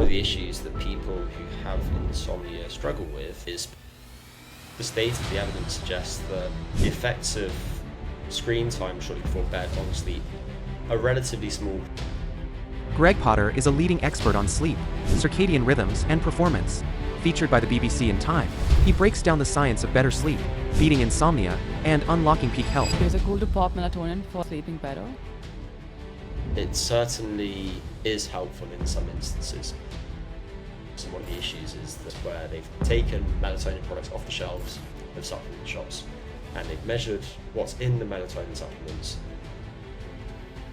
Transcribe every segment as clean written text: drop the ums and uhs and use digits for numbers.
the issues that people who have insomnia struggle with is the state of the evidence suggests that the effects of screen time shortly before bed on sleep are relatively small. Greg Potter is a leading expert on sleep, circadian rhythms, and performance. Featured by the BBC in Time, he breaks down the science of better sleep, beating insomnia, and unlocking peak health. Is it cool to pop melatonin for sleeping better? It certainly is helpful in some instances. So one of the issues is that where they've taken melatonin products off the shelves of supplement shops and they've measured what's in the melatonin supplements.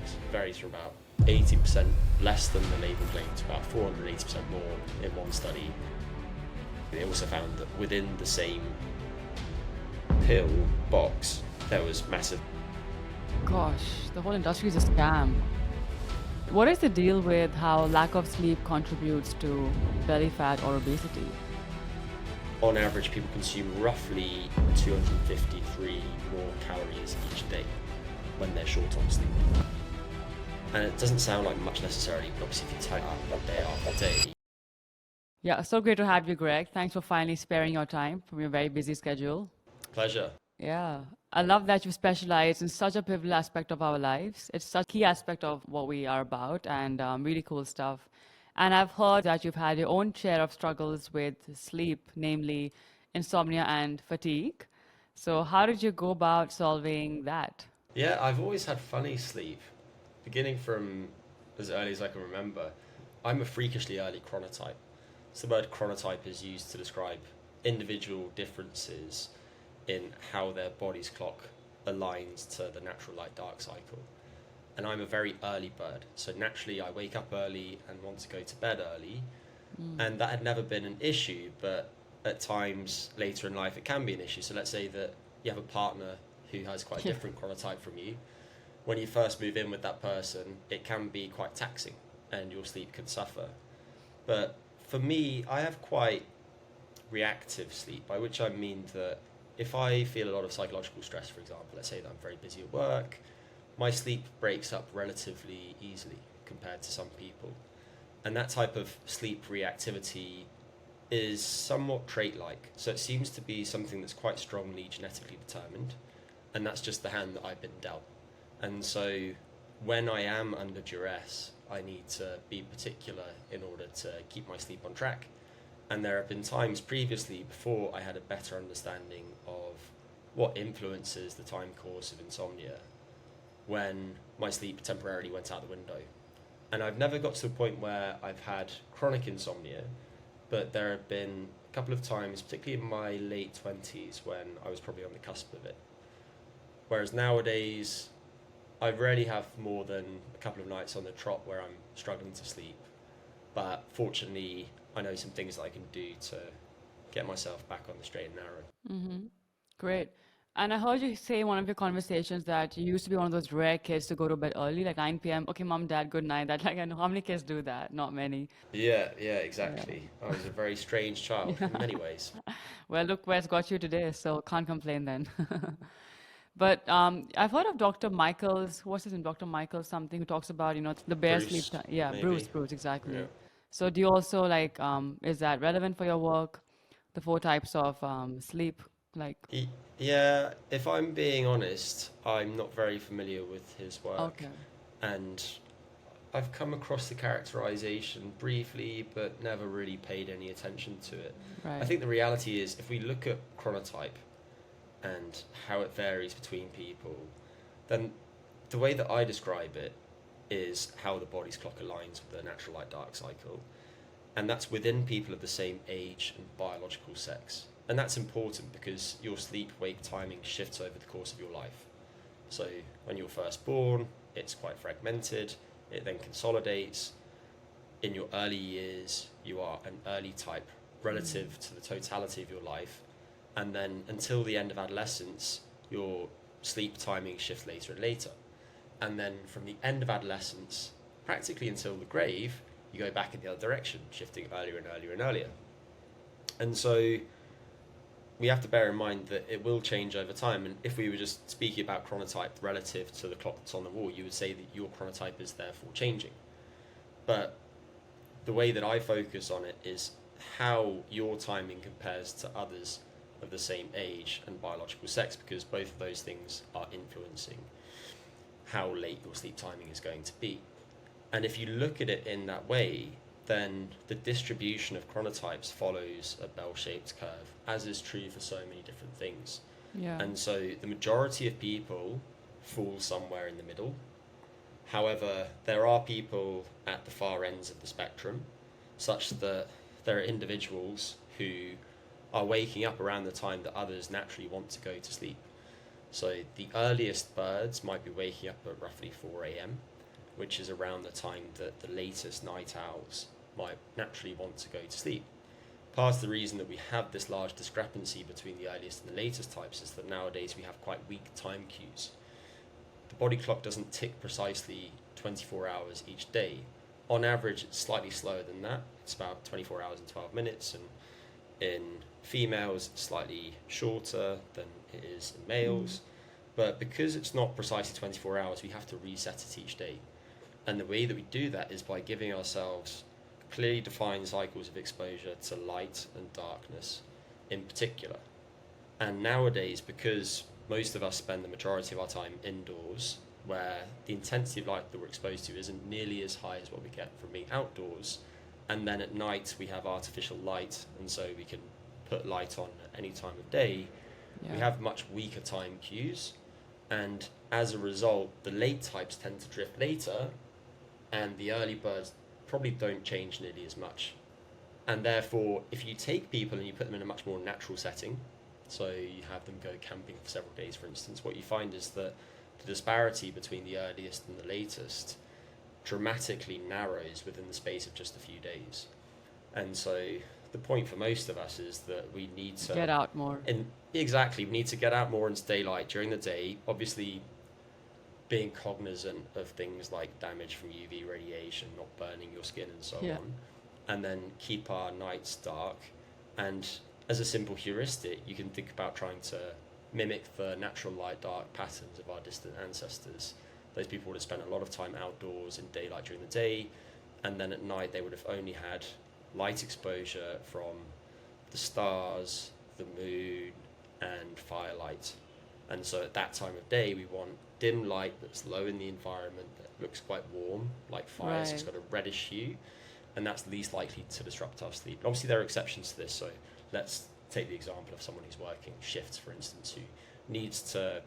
It varies from about 80% less than the label claimed to about 480% more in one study. They also found that within the same pill box there was massive. Gosh, the whole industry is a scam. What is the deal with how lack of sleep contributes to belly fat or obesity? On average, people consume roughly 253 more calories each day when they're short on sleep. And it doesn't sound like much necessarily, but obviously if you tie up day after day. Yeah, so great to have you, Greg. Thanks for finally sparing your time from your very busy schedule. Pleasure. Yeah, I love that you specialize in such a pivotal aspect of our lives. It's such a key aspect of what we are about, and really cool stuff. And I've heard that you've had your own share of struggles with sleep, namely insomnia and fatigue. So how did you go about solving that? Yeah, I've always had funny sleep, beginning from as early as I can remember. I'm a freakishly early chronotype. So the word chronotype is used to describe individual differences in how their body's clock aligns to the natural light-dark cycle. And I'm a very early bird, so naturally I wake up early and want to go to bed early, and that had never been an issue, but at times later in life it can be an issue. So let's say that you have a partner who has quite a different chronotype from you. When you first move in with that person, it can be quite taxing and your sleep can suffer. But for me, I have quite reactive sleep, by which I mean that if I feel a lot of psychological stress, for example, let's say that I'm very busy at work, my sleep breaks up relatively easily compared to some people. And that type of sleep reactivity is somewhat trait-like. So it seems to be something that's quite strongly genetically determined, and that's just the hand that I've been dealt. And so when I am under duress, I need to be particular in order to keep my sleep on track. And there have been times previously, before I had a better understanding of what influences the time course of insomnia, when my sleep temporarily went out the window. And I've never got to the point where I've had chronic insomnia, but there have been a couple of times, particularly in my late 20s, when I was probably on the cusp of it. Whereas nowadays, I rarely have more than a couple of nights on the trot where I'm struggling to sleep. But fortunately, I know some things that I can do to get myself back on the straight and narrow. Great. And I heard you say in one of your conversations that you used to be one of those rare kids to go to bed early, like 9 p.m. Okay, mom, dad, good night. That, like, I know how many kids do that? Not many. Yeah, exactly. I was a very strange child in many ways. Well, look where it's got you today, so can't complain then. But I've heard of Dr. Michael's, what's his name? Dr. Michael something, who talks about, the bare sleep Bruce, time. Yeah, maybe. Bruce, exactly. Yeah. So do you also is that relevant for your work? The 4 types of sleep, like, Yeah, if I'm being honest, I'm not very familiar with his work. okay. And I've come across the characterization briefly, but never really paid any attention to it. I Right. think the reality is, if we look at chronotype and how it varies between people, then the way that I describe it is how the body's clock aligns with the natural light-dark cycle. And that's within people of the same age and biological sex. And that's important because your sleep-wake timing shifts over the course of your life. So when you're first born, it's quite fragmented. It then consolidates. In your early years, you are an early type relative to the totality of your life. And then until the end of adolescence, your sleep timing shifts later and later. And then from the end of adolescence, practically until the grave, you go back in the other direction, shifting earlier and earlier and earlier. And so we have to bear in mind that it will change over time. And if we were just speaking about chronotype relative to the clock that's on the wall, you would say that your chronotype is therefore changing. But the way that I focus on it is how your timing compares to others of the same age and biological sex, because both of those things are influencing how late your sleep timing is going to be. And if you look at it in that way, then the distribution of chronotypes follows a bell-shaped curve, as is true for so many different things. Yeah. And so the majority of people fall somewhere in the middle. However, there are people at the far ends of the spectrum, such that there are individuals who are waking up around the time that others naturally want to go to sleep. So the earliest birds might be waking up at roughly 4 a.m., which is around the time that the latest night owls might naturally want to go to sleep. Part of the reason that we have this large discrepancy between the earliest and the latest types is that nowadays we have quite weak time cues. The body clock doesn't tick precisely 24 hours each day. On average, it's slightly slower than that. It's about 24 hours and 12 minutes, and in females, it's slightly shorter than it is in males. But because it's not precisely 24 hours, we have to reset it each day. And the way that we do that is by giving ourselves clearly defined cycles of exposure to light and darkness in particular. And nowadays, because most of us spend the majority of our time indoors, where the intensity of light that we're exposed to isn't nearly as high as what we get from being outdoors, and then at night we have artificial light, and so we can put light on at any time of day, we have much weaker time cues, and as a result, the late types tend to drift later, and the early birds probably don't change nearly as much. And therefore, if you take people and you put them in a much more natural setting, so you have them go camping for several days, for instance, what you find is that the disparity between the earliest and the latest dramatically narrows within the space of just a few days. And so the point for most of us is that we need to get out more. Exactly, we need to get out more into daylight during the day, obviously being cognizant of things like damage from UV radiation, not burning your skin and so on, and then keep our nights dark. And as a simple heuristic, you can think about trying to mimic the natural light-dark patterns of our distant ancestors. Those people would have spent a lot of time outdoors in daylight during the day, and then at night they would have only had light exposure from the stars, the moon, and firelight. And so at that time of day, we want dim light that's low in the environment, that looks quite warm, like fire, so it's got a reddish hue, and that's least likely to disrupt our sleep. Obviously, there are exceptions to this, so let's take the example of someone who's working shifts, for instance, who needs to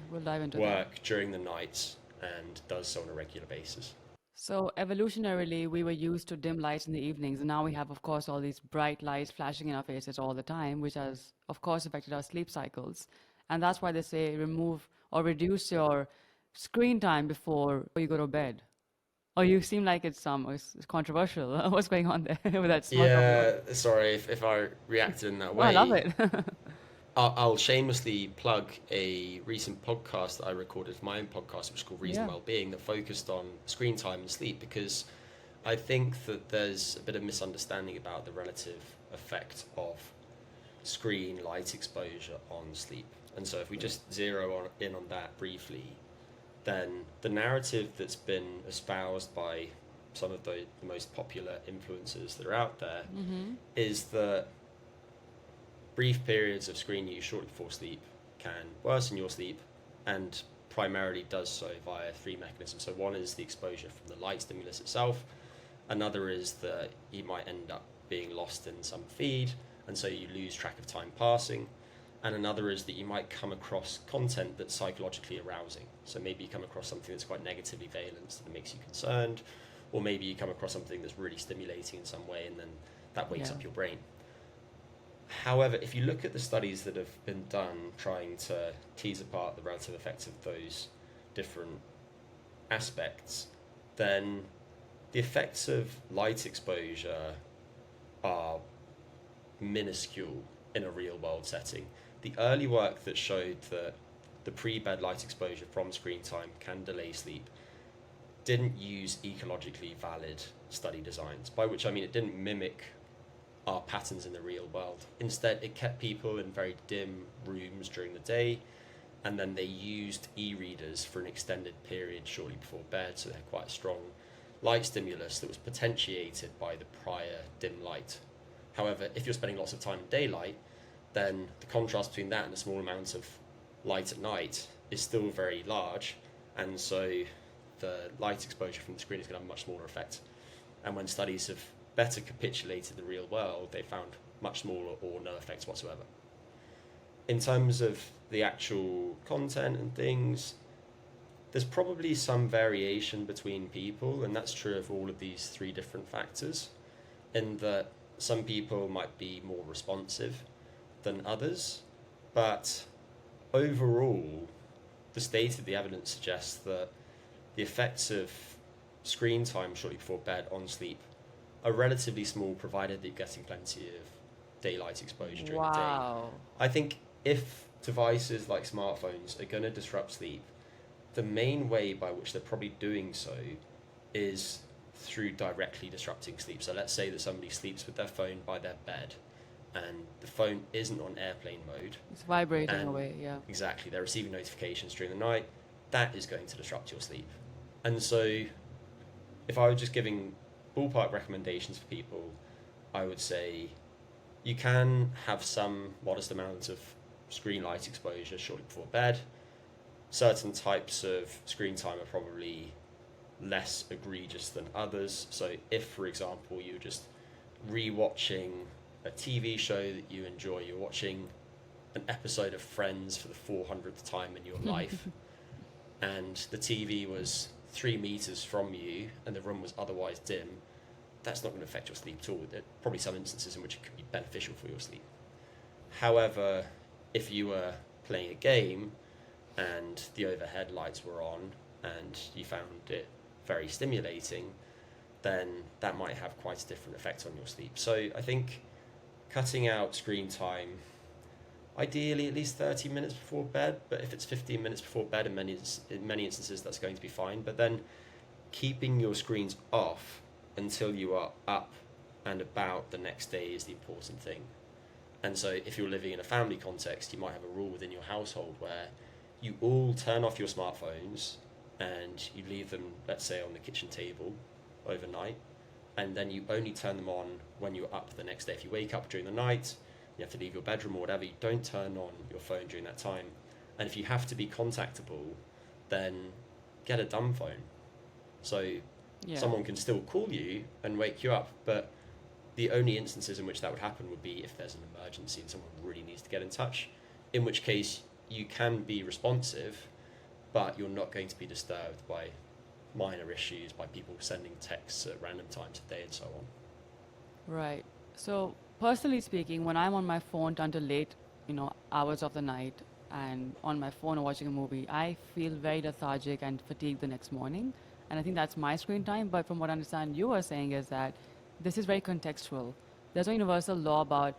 we'll dive into work during the nights and does so on a regular basis. So evolutionarily, we were used to dim lights in the evenings, and now we have, of course, all these bright lights flashing in our faces all the time, which has, of course, affected our sleep cycles. And that's why they say remove or reduce your screen time before you go to bed. Oh, you seem like it's controversial. What's going on there with that? Sorry if I reacted in that way. I love it. I'll shamelessly plug a recent podcast that I recorded for my own podcast, which is called Reason Wellbeing, that focused on screen time and sleep, because I think that there's a bit of misunderstanding about the relative effect of screen light exposure on sleep. And so if we just zero in on that briefly, then the narrative that's been espoused by some of the most popular influencers that are out there is that brief periods of screen use shortly before sleep can worsen your sleep, and primarily does so via three mechanisms. So one is the exposure from the light stimulus itself, another is that you might end up being lost in some feed, and so you lose track of time passing, and another is that you might come across content that's psychologically arousing. So maybe you come across something that's quite negatively valent that makes you concerned, or maybe you come across something that's really stimulating in some way, and then that wakes up your brain. However, if you look at the studies that have been done trying to tease apart the relative effects of those different aspects, then the effects of light exposure are minuscule in a real world setting. The early work that showed that the pre-bed light exposure from screen time can delay sleep didn't use ecologically valid study designs, by which I mean it didn't mimic our patterns in the real world. Instead, it kept people in very dim rooms during the day, and then they used e-readers for an extended period shortly before bed, so they had quite a strong light stimulus that was potentiated by the prior dim light. However, if you're spending lots of time in daylight, then the contrast between that and the small amount of light at night is still very large, and so the light exposure from the screen is going to have a much smaller effect. And when studies have better capitulated the real world, they found much smaller or no effects whatsoever. In terms of the actual content and things, there's probably some variation between people, and that's true of all of these three different factors, in that some people might be more responsive than others, but overall, the state of the evidence suggests that the effects of screen time shortly before bed on sleep are relatively small, provided that you're getting plenty of daylight exposure during the day. Wow. I think if devices like smartphones are going to disrupt sleep, the main way by which they're probably doing so is through directly disrupting sleep. So let's say that somebody sleeps with their phone by their bed and the phone isn't on airplane mode. It's vibrating away, yeah. Exactly. They're receiving notifications during the night. That is going to disrupt your sleep. And so if I were just giving ballpark recommendations for people, I would say you can have some modest amount of screen light exposure shortly before bed. Certain types of screen time are probably less egregious than others. So if, for example, you're just re-watching a TV show that you enjoy, you're watching an episode of Friends for the 400th time in your life, and the TV was 3 meters from you and the room was otherwise dim, that's not going to affect your sleep at all. There are probably some instances in which it could be beneficial for your sleep. However, if you were playing a game and the overhead lights were on and you found it very stimulating, then that might have quite a different effect on your sleep. So I think cutting out screen time, ideally at least 30 minutes before bed, but if it's 15 minutes before bed, in many instances that's going to be fine. But then keeping your screens off until you are up and about the next day is the important thing. And so if you're living in a family context, you might have a rule within your household where you all turn off your smartphones and you leave them, let's say, on the kitchen table overnight, and then you only turn them on when you're up the next day. If you wake up during the night, you have to leave your bedroom or whatever, you don't turn on your phone during that time. And if you have to be contactable, then get a dumb phone. So someone can still call you and wake you up, but the only instances in which that would happen would be if there's an emergency and someone really needs to get in touch, in which case you can be responsive, but you're not going to be disturbed by minor issues, by people sending texts at random times of day and so on. Right. So personally speaking, when I'm on my phone until late, hours of the night, and on my phone or watching a movie, I feel very lethargic and fatigued the next morning. And I think that's my screen time. But from what I understand you are saying is that this is very contextual. There's no universal law about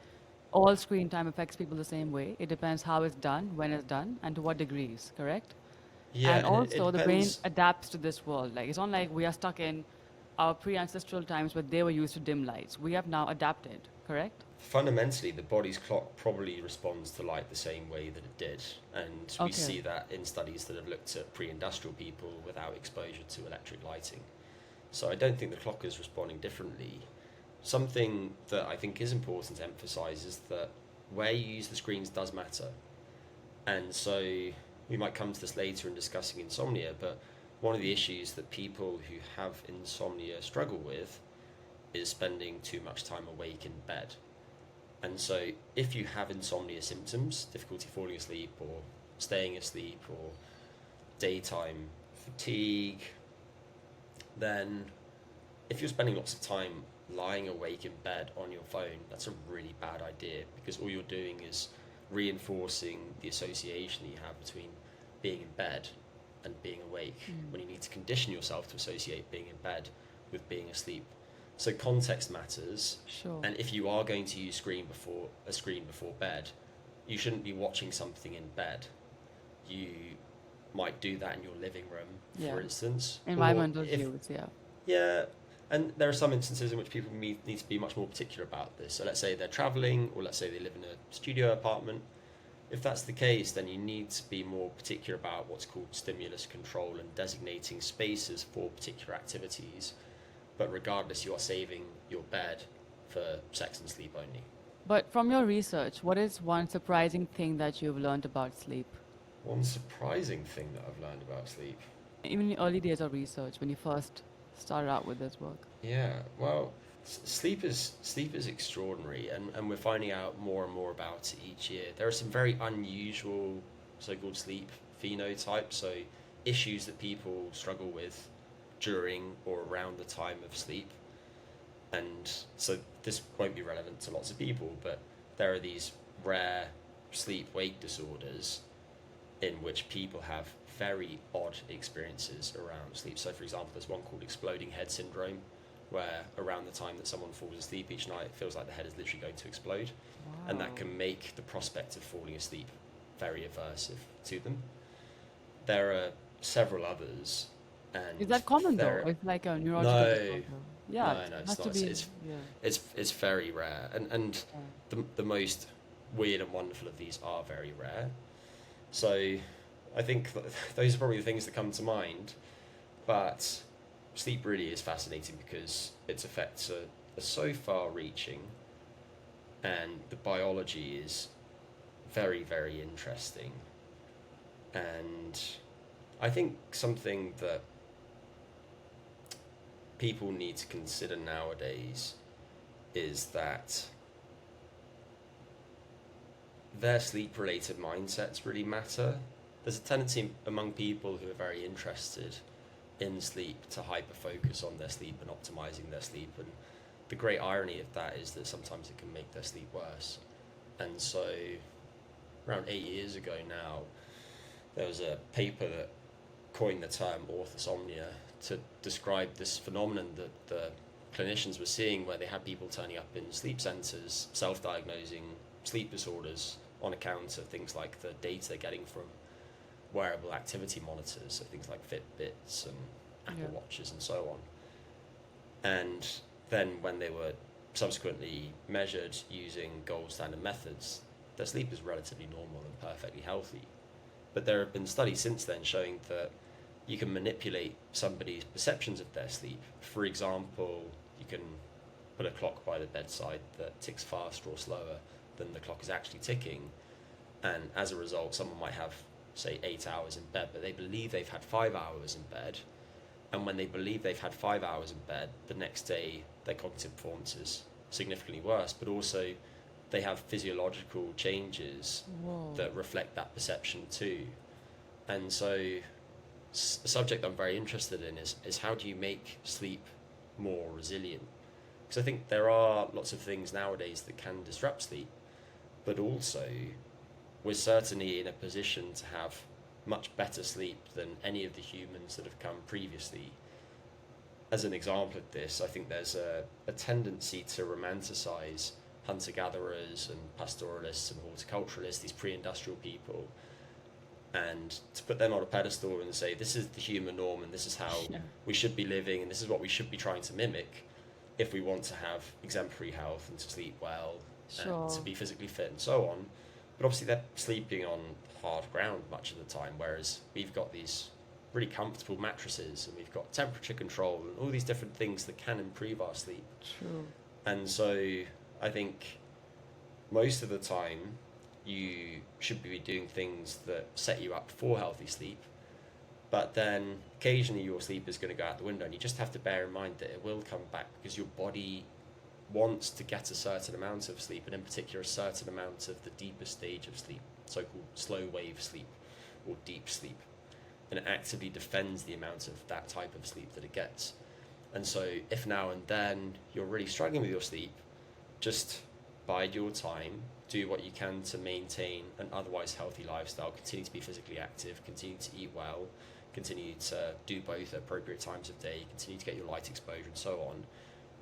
all screen time affects people the same way. It depends how it's done, when it's done, and to what degrees, correct? Yeah, and also it the brain depends. adapts to this world. Like, it's not like we are stuck in our pre-ancestral times where they were used to dim lights. We have now adapted, correct? Fundamentally, the body's clock probably responds to light the same way that it did. And we see that in studies that have looked at pre-industrial people without exposure to electric lighting. So I don't think the clock is responding differently. Something that I think is important to emphasize is that where you use the screens does matter. And so we might come to this later in discussing insomnia, but one of the issues that people who have insomnia struggle with is spending too much time awake in bed. And so if you have insomnia symptoms, difficulty falling asleep or staying asleep or daytime fatigue, then if you're spending lots of time lying awake in bed on your phone, that's a really bad idea, because all you're doing is reinforcing the association that you have between being in bed and being awake, when you need to condition yourself to associate being in bed with being asleep. So context matters. Sure. And if you are going to use a screen before bed, you shouldn't be watching something in bed. You might do that in your living room, for instance. Environmental cues, Yeah, and there are some instances in which people need to be much more particular about this. So let's say they're traveling, or let's say they live in a studio apartment. If that's the case, then you need to be more particular about what's called stimulus control and designating spaces for particular activities. but regardless, you are saving your bed for sex and sleep only. But from your research, what is one surprising thing that you've learned about sleep? One surprising thing that I've learned about sleep. Even in the early days of research, when you first started out with this work. Yeah, well, sleep is extraordinary, and we're finding out more and more about it each year. There are some very unusual so-called sleep phenotypes, so issues that people struggle with during or around the time of sleep. And so this won't be relevant to lots of people, but there are these rare sleep-wake disorders in which people have very odd experiences around sleep. So, for example, there's one called exploding head syndrome, where around the time that someone falls asleep each night, it feels like the head is literally going to explode. And that Wow. can make the prospect of falling asleep very aversive to them. There are several others, Is and that common though? there. Or it's like a neurological No, disorder? Yeah, no, it no, has it's to not. be. Yeah. It's very rare, and Yeah. the most weird and wonderful of these are very rare. So I think those are probably the things that come to mind. But sleep really is fascinating because its effects are so far-reaching, and the biology is very, very interesting. And I think something that people need to consider nowadays is that their sleep related mindsets really matter. There's a tendency among people who are very interested in sleep to hyper focus on their sleep and optimizing their sleep. And the great irony of that is that sometimes it can make their sleep worse. And so, around 8 years ago now, there was a paper that coined the term orthosomnia to describe this phenomenon that the clinicians were seeing, where they had people turning up in sleep centres self-diagnosing sleep disorders on account of things like the data they're getting from wearable activity monitors, so things like Fitbits and Apple Yeah. Watches and so on. And then when they were subsequently measured using gold standard methods, their sleep is relatively normal and perfectly healthy. But there have been studies since then showing that you can manipulate somebody's perceptions of their sleep. For example, you can put a clock by the bedside that ticks faster or slower than the clock is actually ticking, and as a result, someone might have, say, 8 hours in bed, but they believe they've had 5 hours in bed. And when they believe they've had 5 hours in bed, the next day their cognitive performance is significantly worse, but also they have physiological changes Whoa. that reflect that perception too. And so a subject I'm very interested in is how do you make sleep more resilient? Because I think there are lots of things nowadays that can disrupt sleep, but also we're certainly in a position to have much better sleep than any of the humans that have come previously. As an example of this, I think there's a tendency to romanticize hunter-gatherers and pastoralists and horticulturalists, these pre-industrial people, and to put them on a pedestal and say this is the human norm and this is how Yeah. we should be living and this is what we should be trying to mimic if we want to have exemplary health and to sleep well and to Sure. be physically fit and so on. But obviously they're sleeping on hard ground much of the time, whereas we've got these really comfortable mattresses and we've got temperature control and all these different things that can improve our sleep. True. And so I think most of the time you should be doing things that set you up for healthy sleep, but then occasionally your sleep is going to go out the window, and you just have to bear in mind that it will come back because your body wants to get a certain amount of sleep, and in particular a certain amount of the deeper stage of sleep, so-called slow wave sleep or deep sleep, and it actively defends the amount of that type of sleep that it gets. And so if now and then you're really struggling with your sleep, just bide your time, do what you can to maintain an otherwise healthy lifestyle, continue to be physically active, continue to eat well, continue to do both at appropriate times of day, continue to get your light exposure and so on,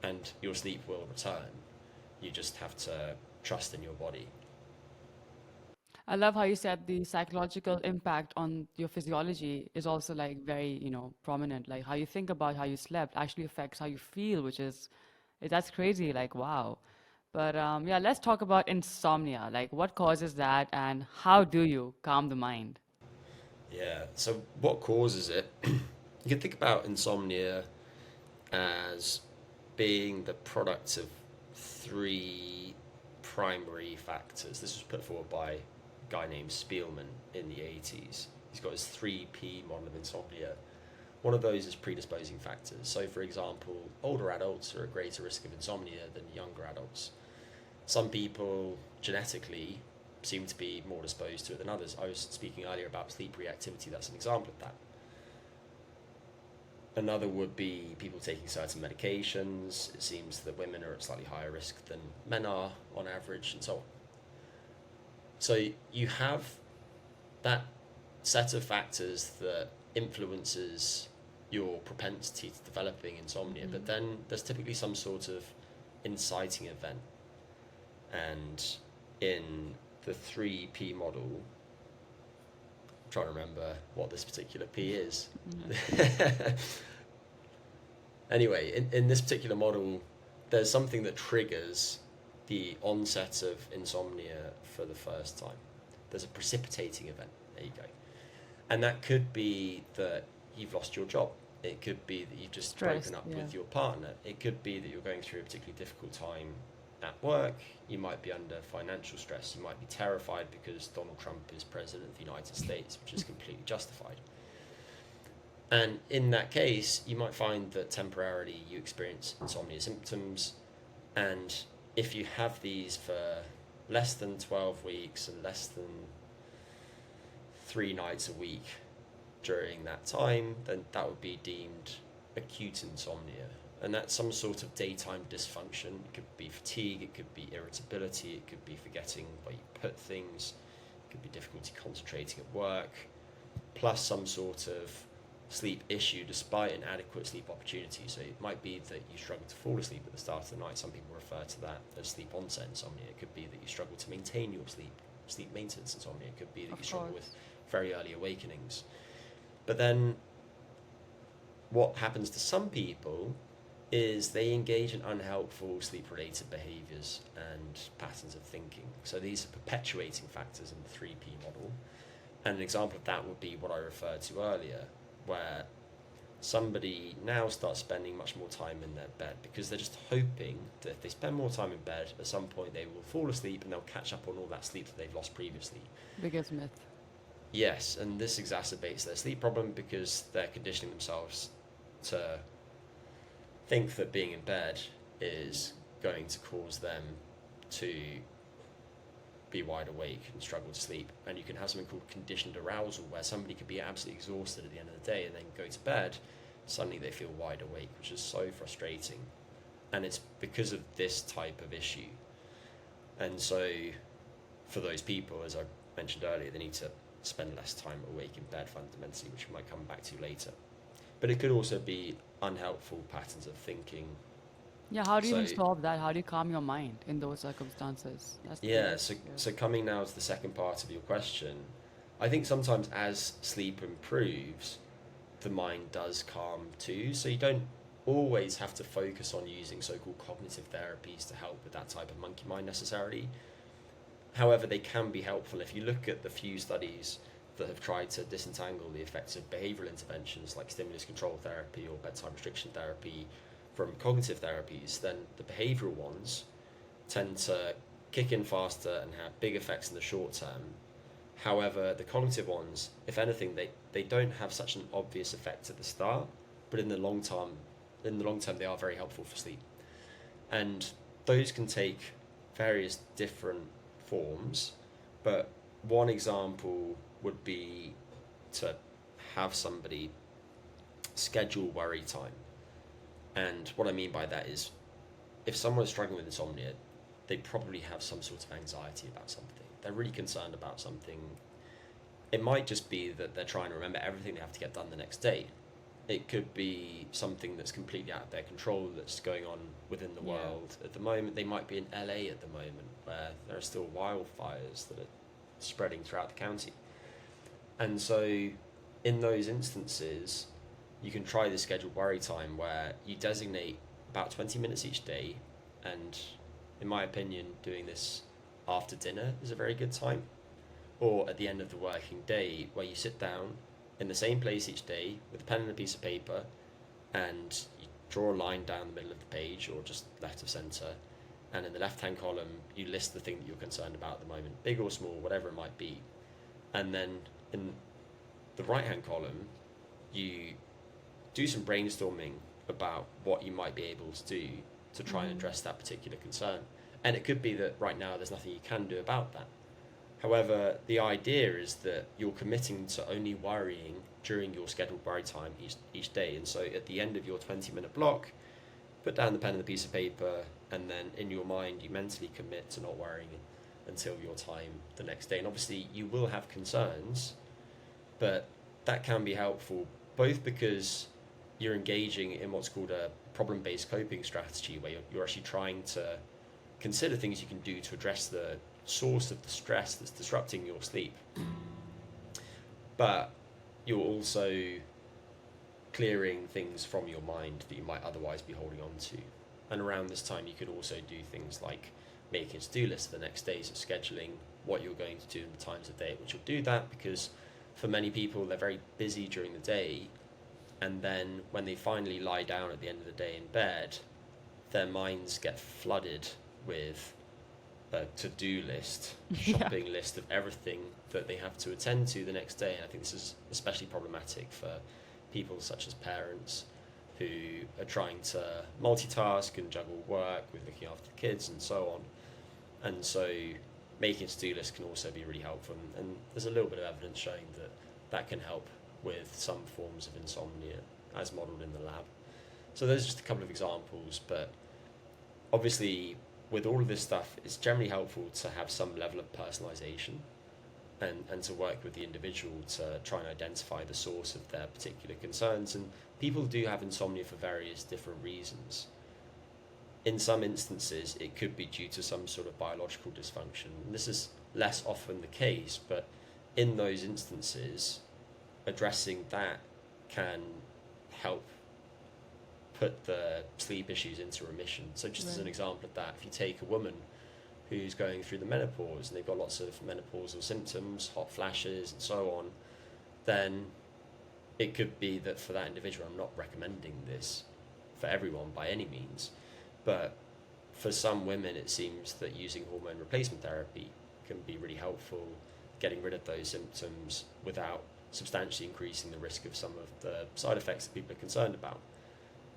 and your sleep will return. You just have to trust in your body. I love how you said the psychological impact on your physiology is also like very, prominent. Like how you think about how you slept actually affects how you feel, which is, that's crazy. Like, wow. But yeah, let's talk about insomnia. Like, what causes that, and how do you calm the mind? Yeah, so what causes it? You can think about insomnia as being the product of three primary factors. This was put forward by a guy named Spielman in the 80s. He's got his 3P model of insomnia. One of those is predisposing factors. So, for example, older adults are at greater risk of insomnia than younger adults. Some people genetically seem to be more disposed to it than others. I was speaking earlier about sleep reactivity. That's an example of that. Another would be people taking certain medications. It seems that women are at slightly higher risk than men are on average, and so on. So you have that set of factors that influences your propensity to developing insomnia, but then there's typically some sort of inciting event. And in the 3P model, I'm trying to remember what this particular P is. Anyway, in this particular model, there's something that triggers the onset of insomnia for the first time. There's a precipitating event. There you go. And that could be that you've lost your job. It could be that you've just broken up with your partner. It could be that you're going through a particularly difficult time at work. You might be under financial stress. You might be terrified because Donald Trump is president of the United States, which is completely justified. And in that case, you might find that temporarily you experience insomnia symptoms. And if you have these for less than 12 weeks and less than 3 nights a week during that time, then that would be deemed acute insomnia. And that's some sort of daytime dysfunction. It could be fatigue, it could be irritability, it could be forgetting where you put things, it could be difficulty concentrating at work, plus some sort of sleep issue despite an adequate sleep opportunity. So it might be that you struggle to fall asleep at the start of the night. Some people refer to that as sleep onset insomnia. It could be that you struggle to maintain your sleep maintenance insomnia. It could be that you struggle with very early awakenings. But then what happens to some people is they engage in unhelpful sleep-related behaviours and patterns of thinking. So these are perpetuating factors in the 3P model. And an example of that would be what I referred to earlier, where somebody now starts spending much more time in their bed because they're just hoping that if they spend more time in bed, at some point they will fall asleep and they'll catch up on all that sleep that they've lost previously. Biggest myth. Yes, and this exacerbates their sleep problem because they're conditioning themselves to think that being in bed is going to cause them to be wide awake and struggle to sleep. And you can have something called conditioned arousal, where somebody could be absolutely exhausted at the end of the day and then go to bed, suddenly they feel wide awake, which is so frustrating. And it's because of this type of issue. And so for those people, as I mentioned earlier, they need to spend less time awake in bed fundamentally, which we might come back to later. But it could also be unhelpful patterns of thinking. Yeah, how do you even solve that? How do you calm your mind in those circumstances? So coming now to the second part of your question, I think sometimes as sleep improves, the mind does calm too. So you don't always have to focus on using so-called cognitive therapies to help with that type of monkey mind necessarily. However, they can be helpful. If you look at the few studies that have tried to disentangle the effects of behavioural interventions like stimulus control therapy or bedtime restriction therapy from cognitive therapies, then the behavioural ones tend to kick in faster and have big effects in the short term. However, the cognitive ones, if anything, they don't have such an obvious effect at the start, but in the long term they are very helpful for sleep. And those can take various different forms, but one example would be to have somebody schedule worry time. And what I mean by that is, if someone is struggling with insomnia, they probably have some sort of anxiety about something. They're really concerned about something. It might just be that they're trying to remember everything they have to get done the next day. It could be something that's completely out of their control that's going on within the world. At the moment, they might be in LA at the moment, where there are still wildfires that are spreading throughout the county. And so in those instances, you can try the scheduled worry time where you designate about 20 minutes each day. And in my opinion, doing this after dinner is a very good time. Or at the end of the working day, where you sit down in the same place each day with a pen and a piece of paper, and you draw a line down the middle of the page or just left of center, and in the left-hand column you list the thing that you're concerned about at the moment, big or small, whatever it might be. And then in the right-hand column you do some brainstorming about what you might be able to do to try and address that particular concern. And it could be that right now there's nothing you can do about that. However, the idea is that you're committing to only worrying during your scheduled worry time each day. And so at the end of your 20-minute block, put down the pen and the piece of paper, and then in your mind you mentally commit to not worrying until your time the next day. And obviously you will have concerns, but that can be helpful both because you're engaging in what's called a problem-based coping strategy, where you're actually trying to consider things you can do to address the source of the stress that's disrupting your sleep. But you're also clearing things from your mind that you might otherwise be holding on to. And around this time you could also do things like making a to-do list for the next day, so scheduling what you're going to do in the times of day at which you'll do that, because for many people they're very busy during the day, and then when they finally lie down at the end of the day in bed, their minds get flooded with a to-do list, shopping list of everything that they have to attend to the next day. And I think this is especially problematic for people such as parents who are trying to multitask and juggle work with looking after the kids and so on. And so making a to-do list can also be really helpful, and there's a little bit of evidence showing that that can help with some forms of insomnia as modelled in the lab. So there's just a couple of examples, but obviously with all of this stuff it's generally helpful to have some level of personalisation and to work with the individual to try and identify the source of their particular concerns. And people do have insomnia for various different reasons. In some instances it could be due to some sort of biological dysfunction, and this is less often the case, but in those instances addressing that can help put the sleep issues into remission. So just as an example of that, if you take a woman who's going through the menopause and they've got lots of menopausal symptoms, hot flashes and so on, then it could be that for that individual, I'm not recommending this for everyone by any means, but for some women it seems that using hormone replacement therapy can be really helpful, getting rid of those symptoms without substantially increasing the risk of some of the side effects that people are concerned about.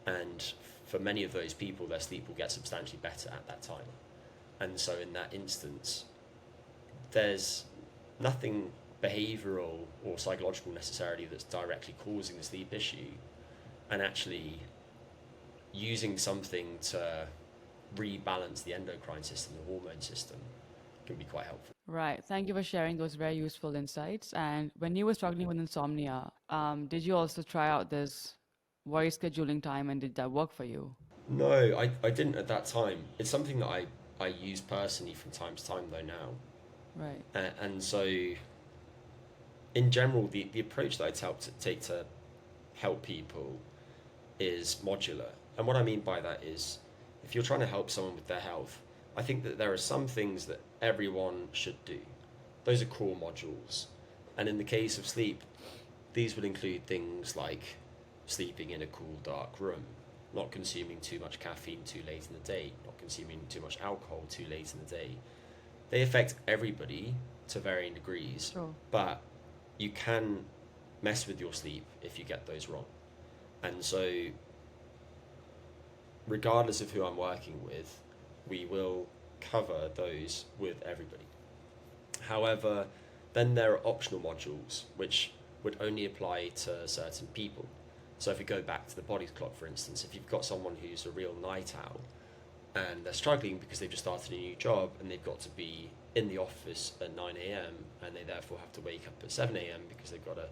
And for many of those people, their sleep will get substantially better at that time. And so in that instance, there's nothing behavioural or psychological necessarily that's directly causing the sleep issue, and actually using something to rebalance the endocrine system, the hormone system, can be quite helpful. Right. Thank you for sharing those very useful insights. And when you were struggling with insomnia, did you also try out this worry scheduling time, and did that work for you? No, I didn't at that time. It's something that I use personally from time to time though now. Right. And so in general, the approach that I take to help people is modular. And what I mean by that is, if you're trying to help someone with their health, I think that there are some things that everyone should do. Those are core modules. And in the case of sleep, these would include things like sleeping in a cool, dark room, not consuming too much caffeine too late in the day, not consuming too much alcohol too late in the day. They affect everybody to varying degrees, Sure. but you can mess with your sleep if you get those wrong. And so regardless of who I'm working with, we will cover those with everybody. However, then there are optional modules which would only apply to certain people. So if we go back to the body clock, for instance, if you've got someone who's a real night owl and they're struggling because they've just started a new job and they've got to be in the office at 9 a.m. and they therefore have to wake up at 7 a.m. because they've got to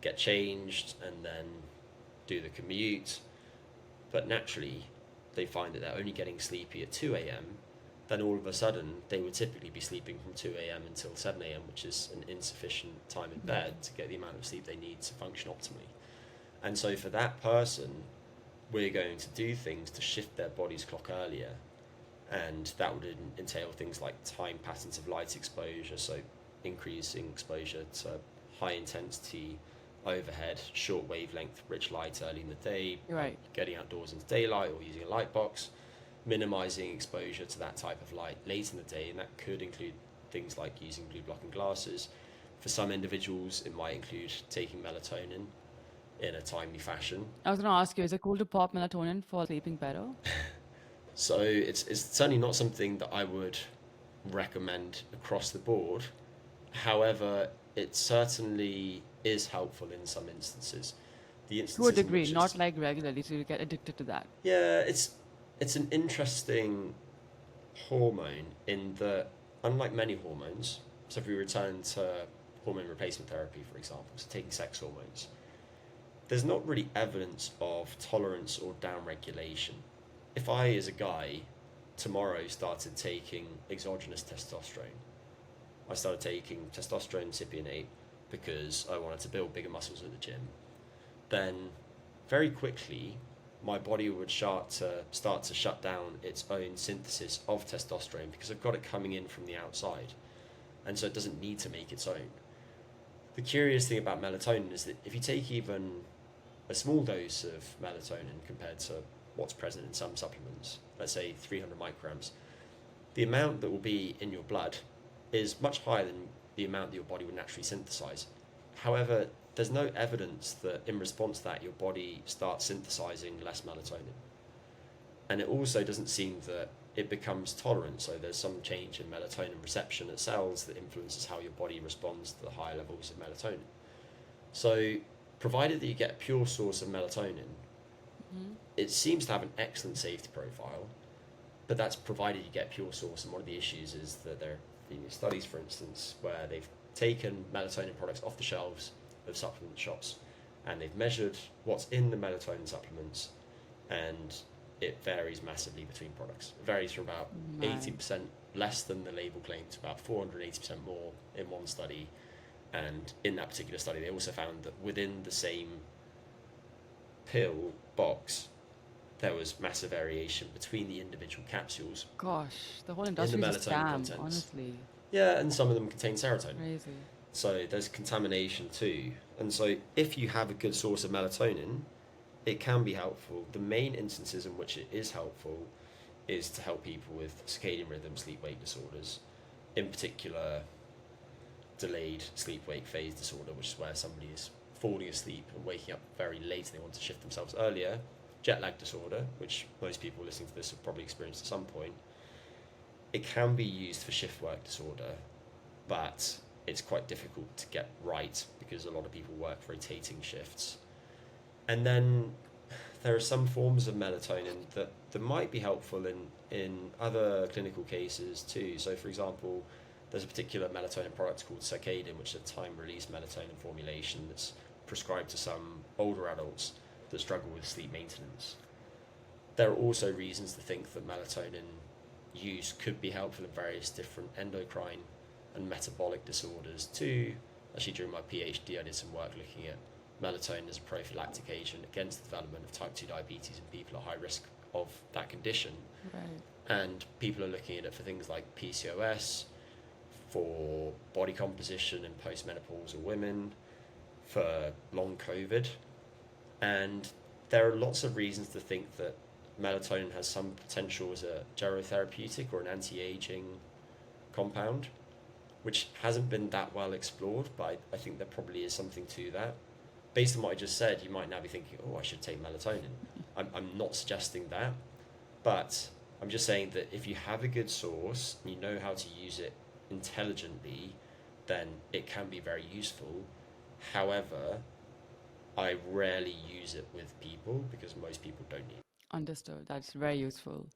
get changed and then do the commute, but naturally they find that they're only getting sleepy at 2 a.m., then all of a sudden they would typically be sleeping from 2 a.m. until 7 a.m., which is an insufficient time in bed to get the amount of sleep they need to function optimally. And so for that person, we're going to do things to shift their body's clock earlier, and that would entail things like time patterns of light exposure, so increasing exposure to high intensity overhead, short wavelength, rich light early in the day, Right. getting outdoors into daylight or using a light box, minimizing exposure to that type of light late in the day, and that could include things like using blue blocking glasses. For some individuals, it might include taking melatonin in a timely fashion. I was going to ask you, is it cool to pop melatonin for sleeping better? So it's certainly not something that I would recommend across the board. However, it certainly is helpful in some instances. The To a instances in degree, which not like regularly, so you get addicted to that. yeah, it's an interesting hormone in that, unlike many hormones, so if we return to hormone replacement therapy, for example, so taking sex hormones, there's not really evidence of tolerance or downregulation. If I, as a guy, tomorrow started taking exogenous testosterone, I started taking testosterone cypionate because I wanted to build bigger muscles at the gym, then very quickly my body would start to shut down its own synthesis of testosterone because I've got it coming in from the outside, and so it doesn't need to make its own. The curious thing about melatonin is that if you take even a small dose of melatonin compared to what's present in some supplements, let's say 300 micrograms, the amount that will be in your blood is much higher than the amount that your body would naturally synthesize. However, there's no evidence that in response to that your body starts synthesizing less melatonin. And it also doesn't seem that it becomes tolerant, so there's some change in melatonin reception at cells that influences how your body responds to the higher levels of melatonin. So provided that you get a pure source of melatonin, it seems to have an excellent safety profile, but that's provided you get a pure source. And one of the issues is that there have been studies, for instance, where they've taken melatonin products off the shelves of supplement shops and they've measured what's in the melatonin supplements, and it varies massively between products. It varies from about 80% less than the label claimed to about 480% more in one study. And in that particular study, they also found that within the same pill box, there was massive variation between the individual capsules. Gosh, the whole industry is a melatonin scam, contents. honestly. Yeah, and some of them contain serotonin. Crazy. So there's contamination too. And so if you have a good source of melatonin, it can be helpful. The main instances in which it is helpful is to help people with circadian rhythm, sleep-wake disorders, in particular delayed sleep-wake phase disorder, which is where somebody is falling asleep and waking up very late and they want to shift themselves earlier, jet lag disorder, which most people listening to this have probably experienced at some point. It can be used for shift work disorder, but it's quite difficult to get right because a lot of people work rotating shifts. And then there are some forms of melatonin that might be helpful in other clinical cases too. So for example, there's a particular melatonin product called Circadian, which is a time-release melatonin formulation that's prescribed to some older adults that struggle with sleep maintenance. There are also reasons to think that melatonin use could be helpful in various different endocrine and metabolic disorders too. Actually, during my PhD, I did some work looking at melatonin as a prophylactic agent against the development of type 2 diabetes in people at high risk of that condition. Right. And people are looking at it for things like PCOS, for body composition in postmenopausal women, for long COVID. And there are lots of reasons to think that melatonin has some potential as a gerotherapeutic or an anti-aging compound, which hasn't been that well explored, but I think there probably is something to that. Based on what I just said, you might now be thinking, oh, I should take melatonin. I'm not suggesting that, but I'm just saying that if you have a good source and you know how to use it intelligently, then it can be very useful. However, I rarely use it with people because most people don't need it. Understood. That's very useful.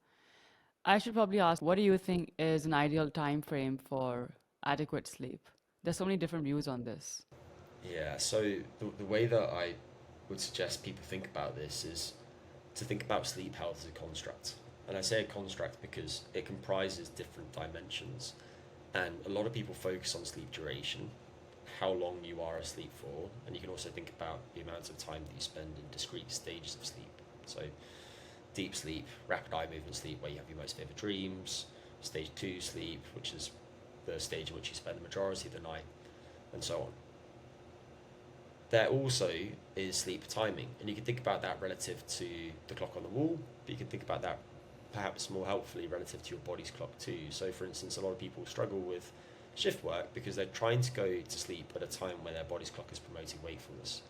I should probably ask, what do you think is an ideal time frame for adequate sleep? There's so many different views on this. Yeah, so the way that I would suggest people think about this is to think about sleep health as a construct. And I say a construct because it comprises different dimensions. And a lot of people focus on sleep duration, how long you are asleep for, and you can also think about the amount of time that you spend in discrete stages of sleep. So deep sleep, rapid eye movement sleep, where you have your most vivid dreams, stage 2 sleep, which is the stage in which you spend the majority of the night, and so on. there also is sleep timing, and you can think about that relative to the clock on the wall, but you can think about that perhaps more helpfully relative to your body's clock too. So for instance, a lot of people struggle with shift work because they're trying to go to sleep at a time when their body's clock is promoting wakefulness.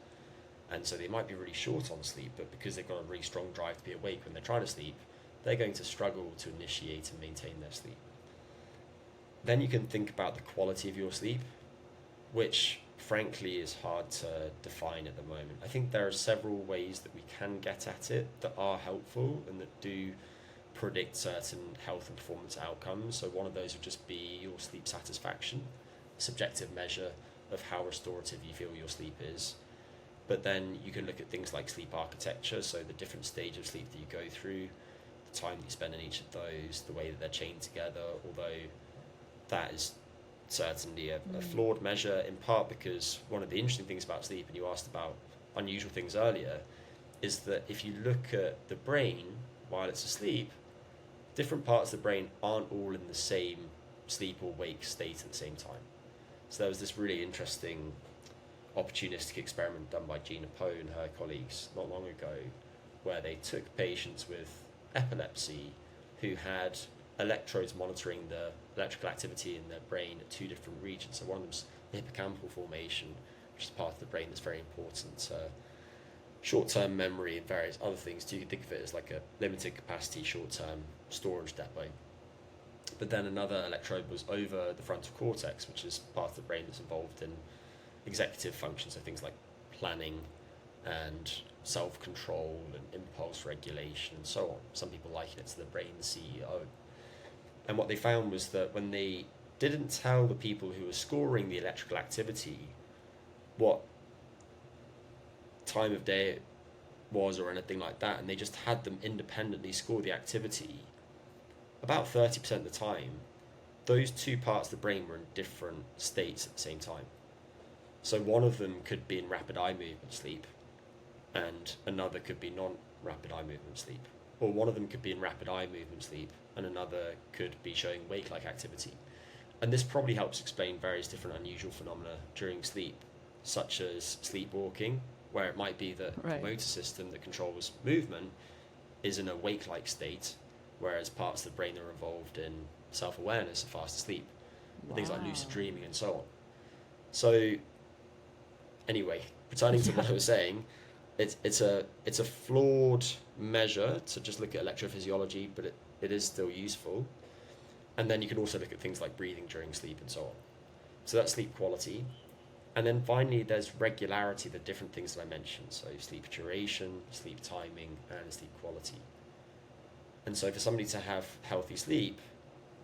And so they might be really short on sleep, but because they've got a really strong drive to be awake when they're trying to sleep, they're going to struggle to initiate and maintain their sleep. Then you can think about the quality of your sleep, which frankly is hard to define at the moment. I think there are several ways that we can get at it that are helpful and that do predict certain health and performance outcomes. So one of those would just be your sleep satisfaction, a subjective measure of how restorative you feel your sleep is. But then you can look at things like sleep architecture, so the different stages of sleep that you go through, the time that you spend in each of those, the way that they're chained together, although that is certainly a flawed measure, in part because one of the interesting things about sleep, and you asked about unusual things earlier, is that if you look at the brain while it's asleep, different parts of the brain aren't all in the same sleep or wake state at the same time. So there was this really interesting opportunistic experiment done by Gina Poe and her colleagues not long ago, where they took patients with epilepsy who had electrodes monitoring the electrical activity in their brain at two different regions. So one of them's the hippocampal formation, which is part of the brain that's very important, short-term memory and various other things. So you can think of it as like a limited capacity short-term storage depot. But then another electrode was over the frontal cortex, which is part of the brain that's involved in executive functions, so things like planning and self-control and impulse regulation and so on. Some people liken it to the brain CEO. And what they found was that when they didn't tell the people who were scoring the electrical activity what time of day it was or anything like that, and they just had them independently score the activity, about 30% of the time, those two parts of the brain were in different states at the same time. So one of them could be in rapid eye movement sleep, and another could be non-rapid eye movement sleep. Or one of them could be in rapid eye movement sleep, and another could be showing wake-like activity. And this probably helps explain various different unusual phenomena during sleep, such as sleepwalking, where it might be that the motor system that controls movement is in a wake-like state, whereas parts of the brain that are involved in self-awareness are fast asleep. Wow. Things like lucid dreaming and so on. So anyway, returning to what I was saying, it's a flawed measure to just look at electrophysiology, but it is still useful. And then you can also look at things like breathing during sleep and so on. So that's sleep quality. And then finally, there's regularity, the different things that I mentioned. So sleep duration, sleep timing, and sleep quality. And so for somebody to have healthy sleep,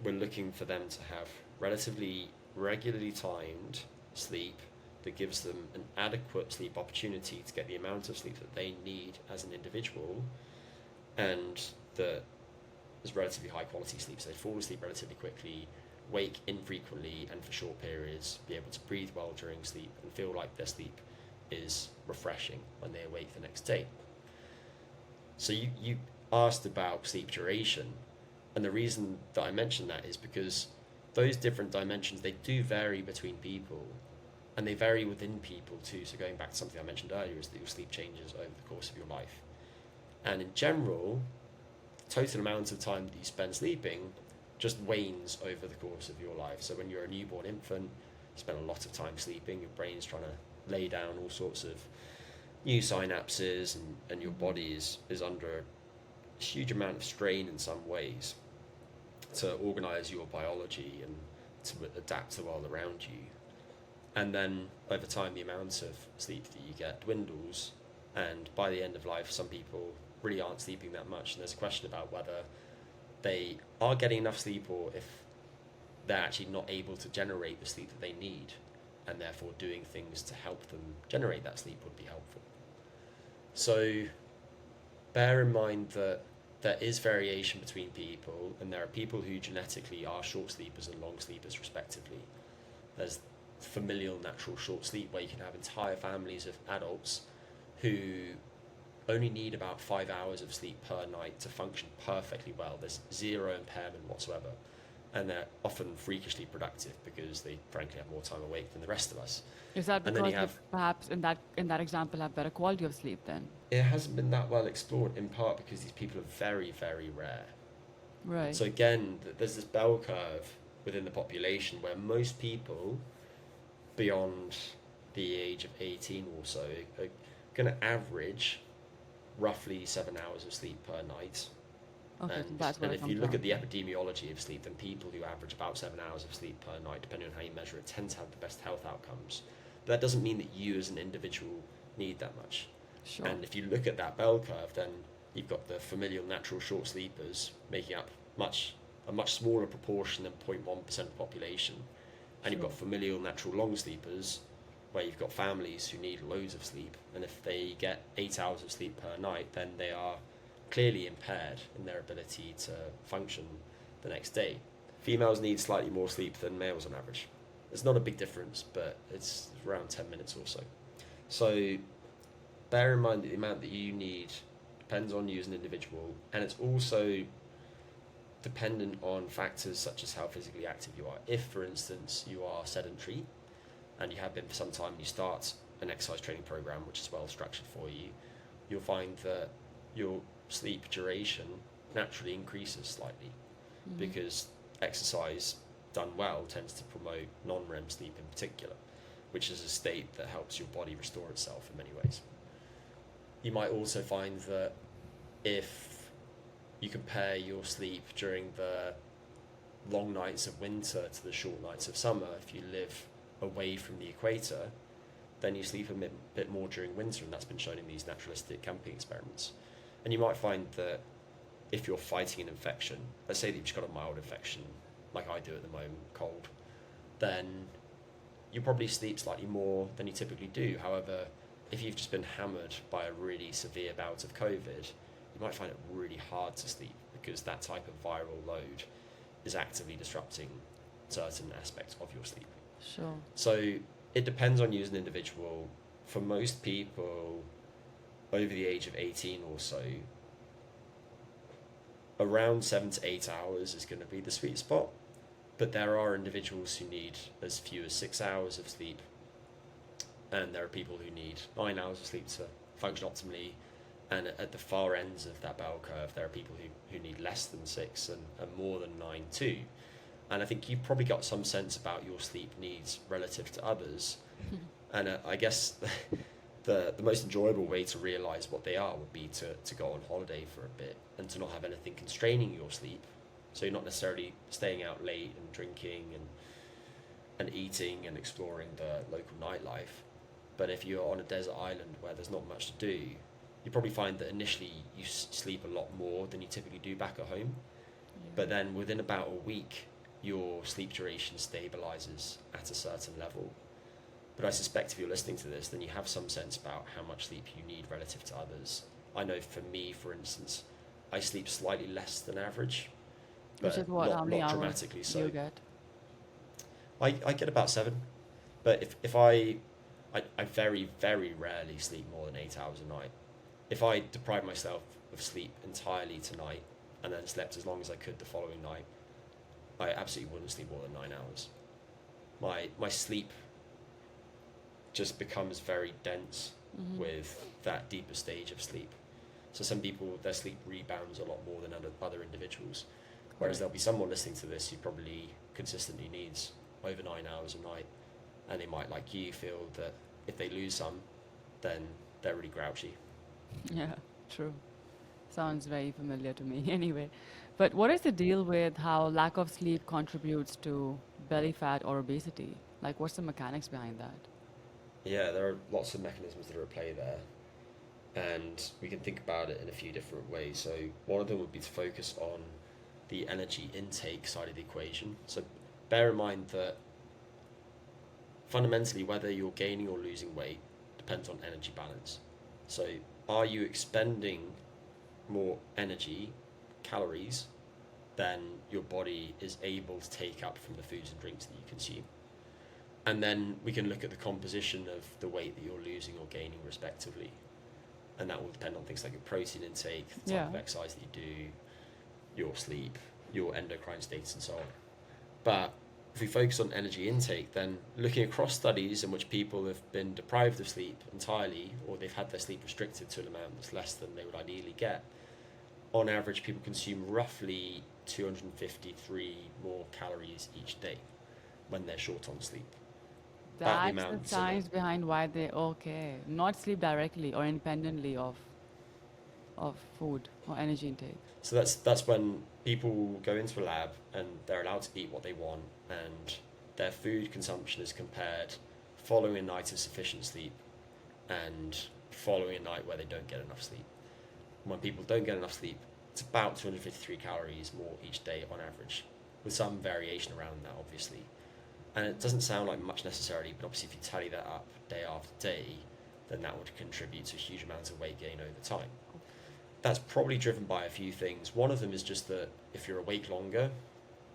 we're looking for them to have relatively regularly timed sleep that gives them an adequate sleep opportunity to get the amount of sleep that they need as an individual, and that is relatively high quality sleep. So they fall asleep relatively quickly, wake infrequently and for short periods, be able to breathe well during sleep, and feel like their sleep is refreshing when they awake the next day. So you asked about sleep duration, and the reason that I mentioned that is because those different dimensions, they do vary between people, and they vary within people too. So going back to something I mentioned earlier, is that your sleep changes over the course of your life. And in general, the total amount of time that you spend sleeping just wanes over the course of your life. So when you're a newborn infant, you spend a lot of time sleeping, your brain's trying to lay down all sorts of new synapses, and your body is under a huge amount of strain in some ways to organize your biology and to adapt to the world around you. And then over time, the amount of sleep that you get dwindles, and by the end of life, some people really aren't sleeping that much, and there's a question about whether they are getting enough sleep or if they're actually not able to generate the sleep that they need, and therefore doing things to help them generate that sleep would be helpful. So bear in mind that there is variation between people, and there are people who genetically are short sleepers and long sleepers respectively. There's familial natural short sleep, where you can have entire families of adults who only need about 5 hours of sleep per night to function perfectly well. There's zero impairment whatsoever. and they're often freakishly productive because they frankly have more time awake than the rest of us. Is that And then because you they have, perhaps in that example have better quality of sleep then? it hasn't been that well explored in part because these people are very, very rare. Right. So again, there's this bell curve within the population where most people beyond the age of 18 or so are going to average roughly 7 hours of sleep per night. Okay, so And, that's where and it if you comes look from. at the epidemiology of sleep, then people who average about 7 hours of sleep per night, depending on how you measure it, tend to have the best health outcomes. But that doesn't mean that you as an individual need that much. Sure. And if you look at that bell curve, then you've got the familial natural short sleepers making up a much smaller proportion than 0.1% of the population. And you've got familial natural long sleepers, where you've got families who need loads of sleep. And if they get 8 hours of sleep per night, then they are clearly impaired in their ability to function the next day. Females need slightly more sleep than males on average. It's not a big difference, but it's around 10 minutes or so. So bear in mind that the amount that you need depends on you as an individual, and it's also dependent on factors such as how physically active you are. If, for instance, you are sedentary and you have been for some time and you start an exercise training program which is well structured for you, you'll find that your sleep duration naturally increases slightly because exercise done well tends to promote non-REM sleep in particular, which is a state that helps your body restore itself in many ways. You might also find that if you compare your sleep during the long nights of winter to the short nights of summer, if you live away from the equator, then you sleep a bit more during winter, and that's been shown in these naturalistic camping experiments. And you might find that if you're fighting an infection, let's say that you've just got a mild infection, like I do at the moment, cold, then you probably sleep slightly more than you typically do. However, if you've just been hammered by a really severe bout of COVID, you might find it really hard to sleep because that type of viral load is actively disrupting certain aspects of your sleep. Sure. So it depends on you as an individual. For most people over the age of 18 or so, around 7 to 8 hours is going to be the sweet spot. But there are individuals who need as few as 6 hours of sleep, and there are people who need 9 hours of sleep to function optimally. And at the far ends of that bell curve, there are people who need less than 6 and more than 9 too. And I think you've probably got some sense about your sleep needs relative to others. And I guess the most enjoyable way to realise what they are would be to go on holiday for a bit and to not have anything constraining your sleep. So you're not necessarily staying out late and drinking and eating and exploring the local nightlife. But if you're on a desert island where there's not much to do, you probably find that initially you sleep a lot more than you typically do back at home. Yeah. But then within about a week, your sleep duration stabilizes at a certain level. But I suspect if you're listening to this, then you have some sense about how much sleep you need relative to others. I know for me, for instance, I sleep slightly less than average, Which but is what? not, How many not hours dramatically do so. you get? I get about 7, but if I very, very rarely sleep more than 8 hours a night. If I deprived myself of sleep entirely tonight and then slept as long as I could the following night, I absolutely wouldn't sleep more than 9 hours. My sleep just becomes very dense with that deeper stage of sleep. So some people, their sleep rebounds a lot more than other individuals. Whereas there'll be someone listening to this who probably consistently needs over 9 hours a night, and they might, like you, feel that if they lose some, then they're really grouchy. Yeah, true. Sounds very familiar to me anyway. But what is the deal with how lack of sleep contributes to belly fat or obesity? Like, what's the mechanics behind that? Yeah, there are lots of mechanisms that are at play there, and we can think about it in a few different ways. So one of them would be to focus on the energy intake side of the equation. So bear in mind that fundamentally whether you're gaining or losing weight depends on energy balance. So are you expending more energy, calories, than your body is able to take up from the foods and drinks that you consume? And then we can look at the composition of the weight that you're losing or gaining respectively. And that will depend on things like your protein intake, the type of exercise that you do, your sleep, your endocrine states and so on. But if we focus on energy intake, then looking across studies in which people have been deprived of sleep entirely, or they've had their sleep restricted to an amount that's less than they would ideally get, on average, people consume roughly 253 more calories each day when they're short on sleep. About the That's the amount science behind why they okay, not sleep directly or independently of food or energy intake. So that's when people go into a lab and they're allowed to eat what they want, and their food consumption is compared following a night of sufficient sleep and following a night where they don't get enough sleep. When people don't get enough sleep, it's about 253 calories more each day on average, with some variation around that, obviously. And it doesn't sound like much necessarily, but obviously if you tally that up day after day, then that would contribute to a huge amount of weight gain over time. That's probably driven by a few things. One of them is just that if you're awake longer,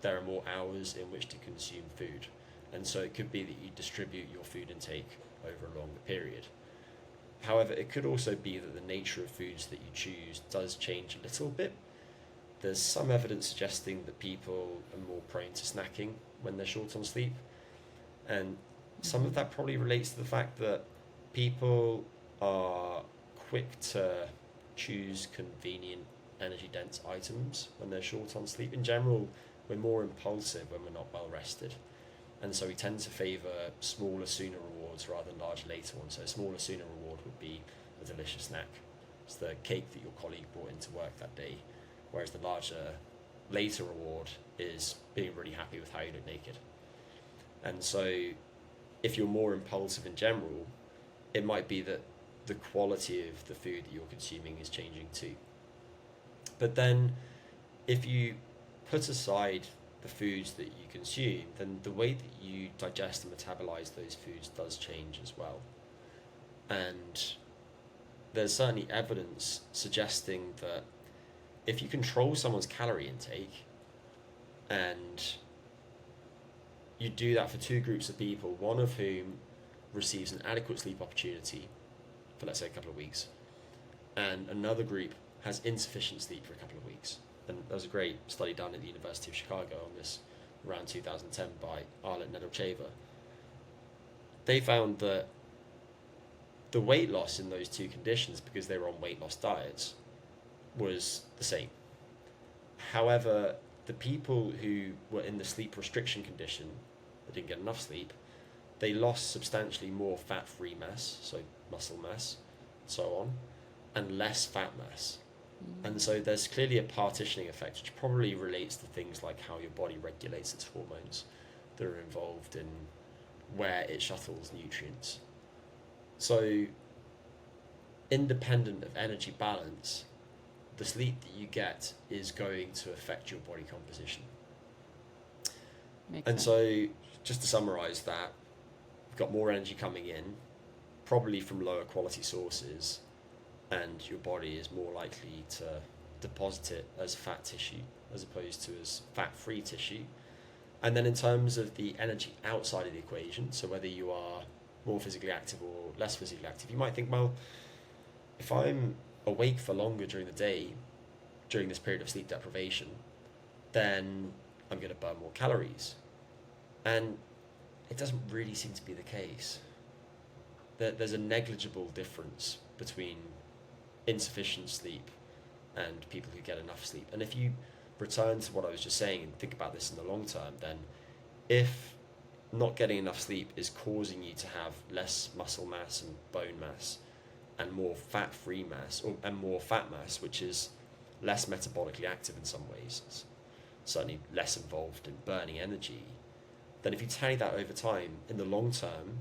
there are more hours in which to consume food. And so it could be that you distribute your food intake over a longer period. However, it could also be that the nature of foods that you choose does change a little bit. There's some evidence suggesting that people are more prone to snacking when they're short on sleep. And some of that probably relates to the fact that people are quick to choose convenient, energy dense items when they're short on sleep. In general, we're more impulsive when we're not well rested. And so we tend to favour smaller, sooner rewards rather than larger, later ones. So a smaller, sooner reward would be a delicious snack. It's the cake that your colleague brought into work that day. Whereas the larger, later reward is being really happy with how you look naked. And so if you're more impulsive in general, it might be that the quality of the food that you're consuming is changing too. But then if you put aside the foods that you consume, then the way that you digest and metabolize those foods does change as well. And there's certainly evidence suggesting that if you control someone's calorie intake and you do that for two groups of people, one of whom receives an adequate sleep opportunity for, let's say, a couple of weeks, and another group has insufficient sleep for a couple of weeks. And there was a great study done at the University of Chicago on this around 2010 by Arlet Nedelcheva. They found that the weight loss in those two conditions, because they were on weight loss diets, was the same. However, the people who were in the sleep restriction condition, that didn't get enough sleep, they lost substantially more fat-free mass, so muscle mass, so on, and less fat mass. And so there's clearly a partitioning effect, which probably relates to things like how your body regulates its hormones that are involved in where it shuttles nutrients. So independent of energy balance, the sleep that you get is going to affect your body composition. Makes And sense. so just to summarize that, you've got more energy coming in, probably from lower quality sources, and your body is more likely to deposit it as fat tissue as opposed to as fat-free tissue. And then in terms of the energy outside of the equation, so whether you are more physically active or less physically active, you might think, well, if I'm awake for longer during the day, during this period of sleep deprivation, then I'm going to burn more calories. And it doesn't really seem to be the case. There's a negligible difference between insufficient sleep and people who get enough sleep. And if you return to what I was just saying and think about this in the long term, then if not getting enough sleep is causing you to have less muscle mass and bone mass and more fat-free mass, and more fat mass, which is less metabolically active in some ways, it's certainly less involved in burning energy, then if you tally that over time, in the long term,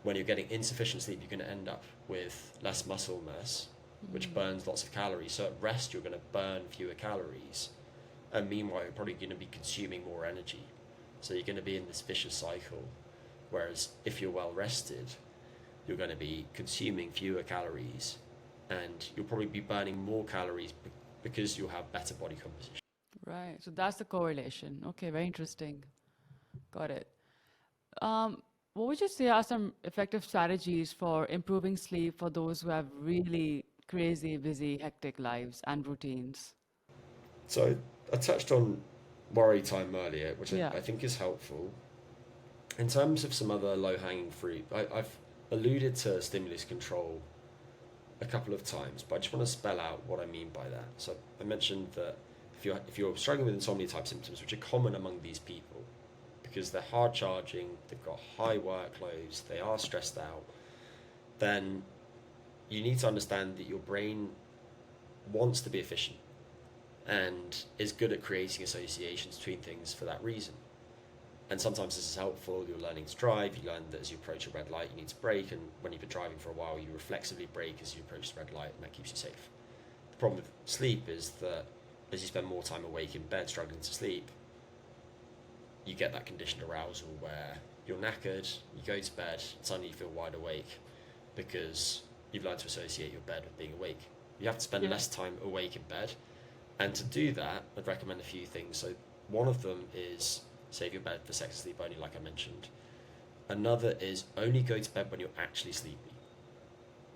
when you're getting insufficient sleep, you're going to end up with less muscle mass, which burns lots of calories. So at rest, you're going to burn fewer calories. And meanwhile, you're probably going to be consuming more energy. So you're going to be in this vicious cycle. Whereas if you're well rested, you're going to be consuming fewer calories and you'll probably be burning more calories because you'll have better body composition. Right. So that's the correlation. Okay, very interesting. Got it. What would you say are some effective strategies for improving sleep for those who have really crazy, busy, hectic lives and routines? So I touched on worry time earlier, which Yeah. I think is helpful. In terms of some other low-hanging fruit, I've alluded to stimulus control a couple of times, but I just want to spell out what I mean by that. So I mentioned that if you're struggling with insomnia type symptoms, which are common among these people, because they're hard charging, they've got high workloads, they are stressed out, then you need to understand that your brain wants to be efficient and is good at creating associations between things for that reason. And sometimes this is helpful. You're learning to drive, you learn that as you approach a red light you need to brake, and when you've been driving for a while you reflexively brake as you approach the red light, and that keeps you safe. The problem with sleep is that as you spend more time awake in bed struggling to sleep, you get that conditioned arousal where you're knackered, you go to bed, and suddenly you feel wide awake because you've learned to associate your bed with being awake. You have to spend less time awake in bed, and to do that I'd recommend a few things. So one of them is save your bed for sex and sleep only, like I mentioned. Another is only go to bed when you're actually sleepy.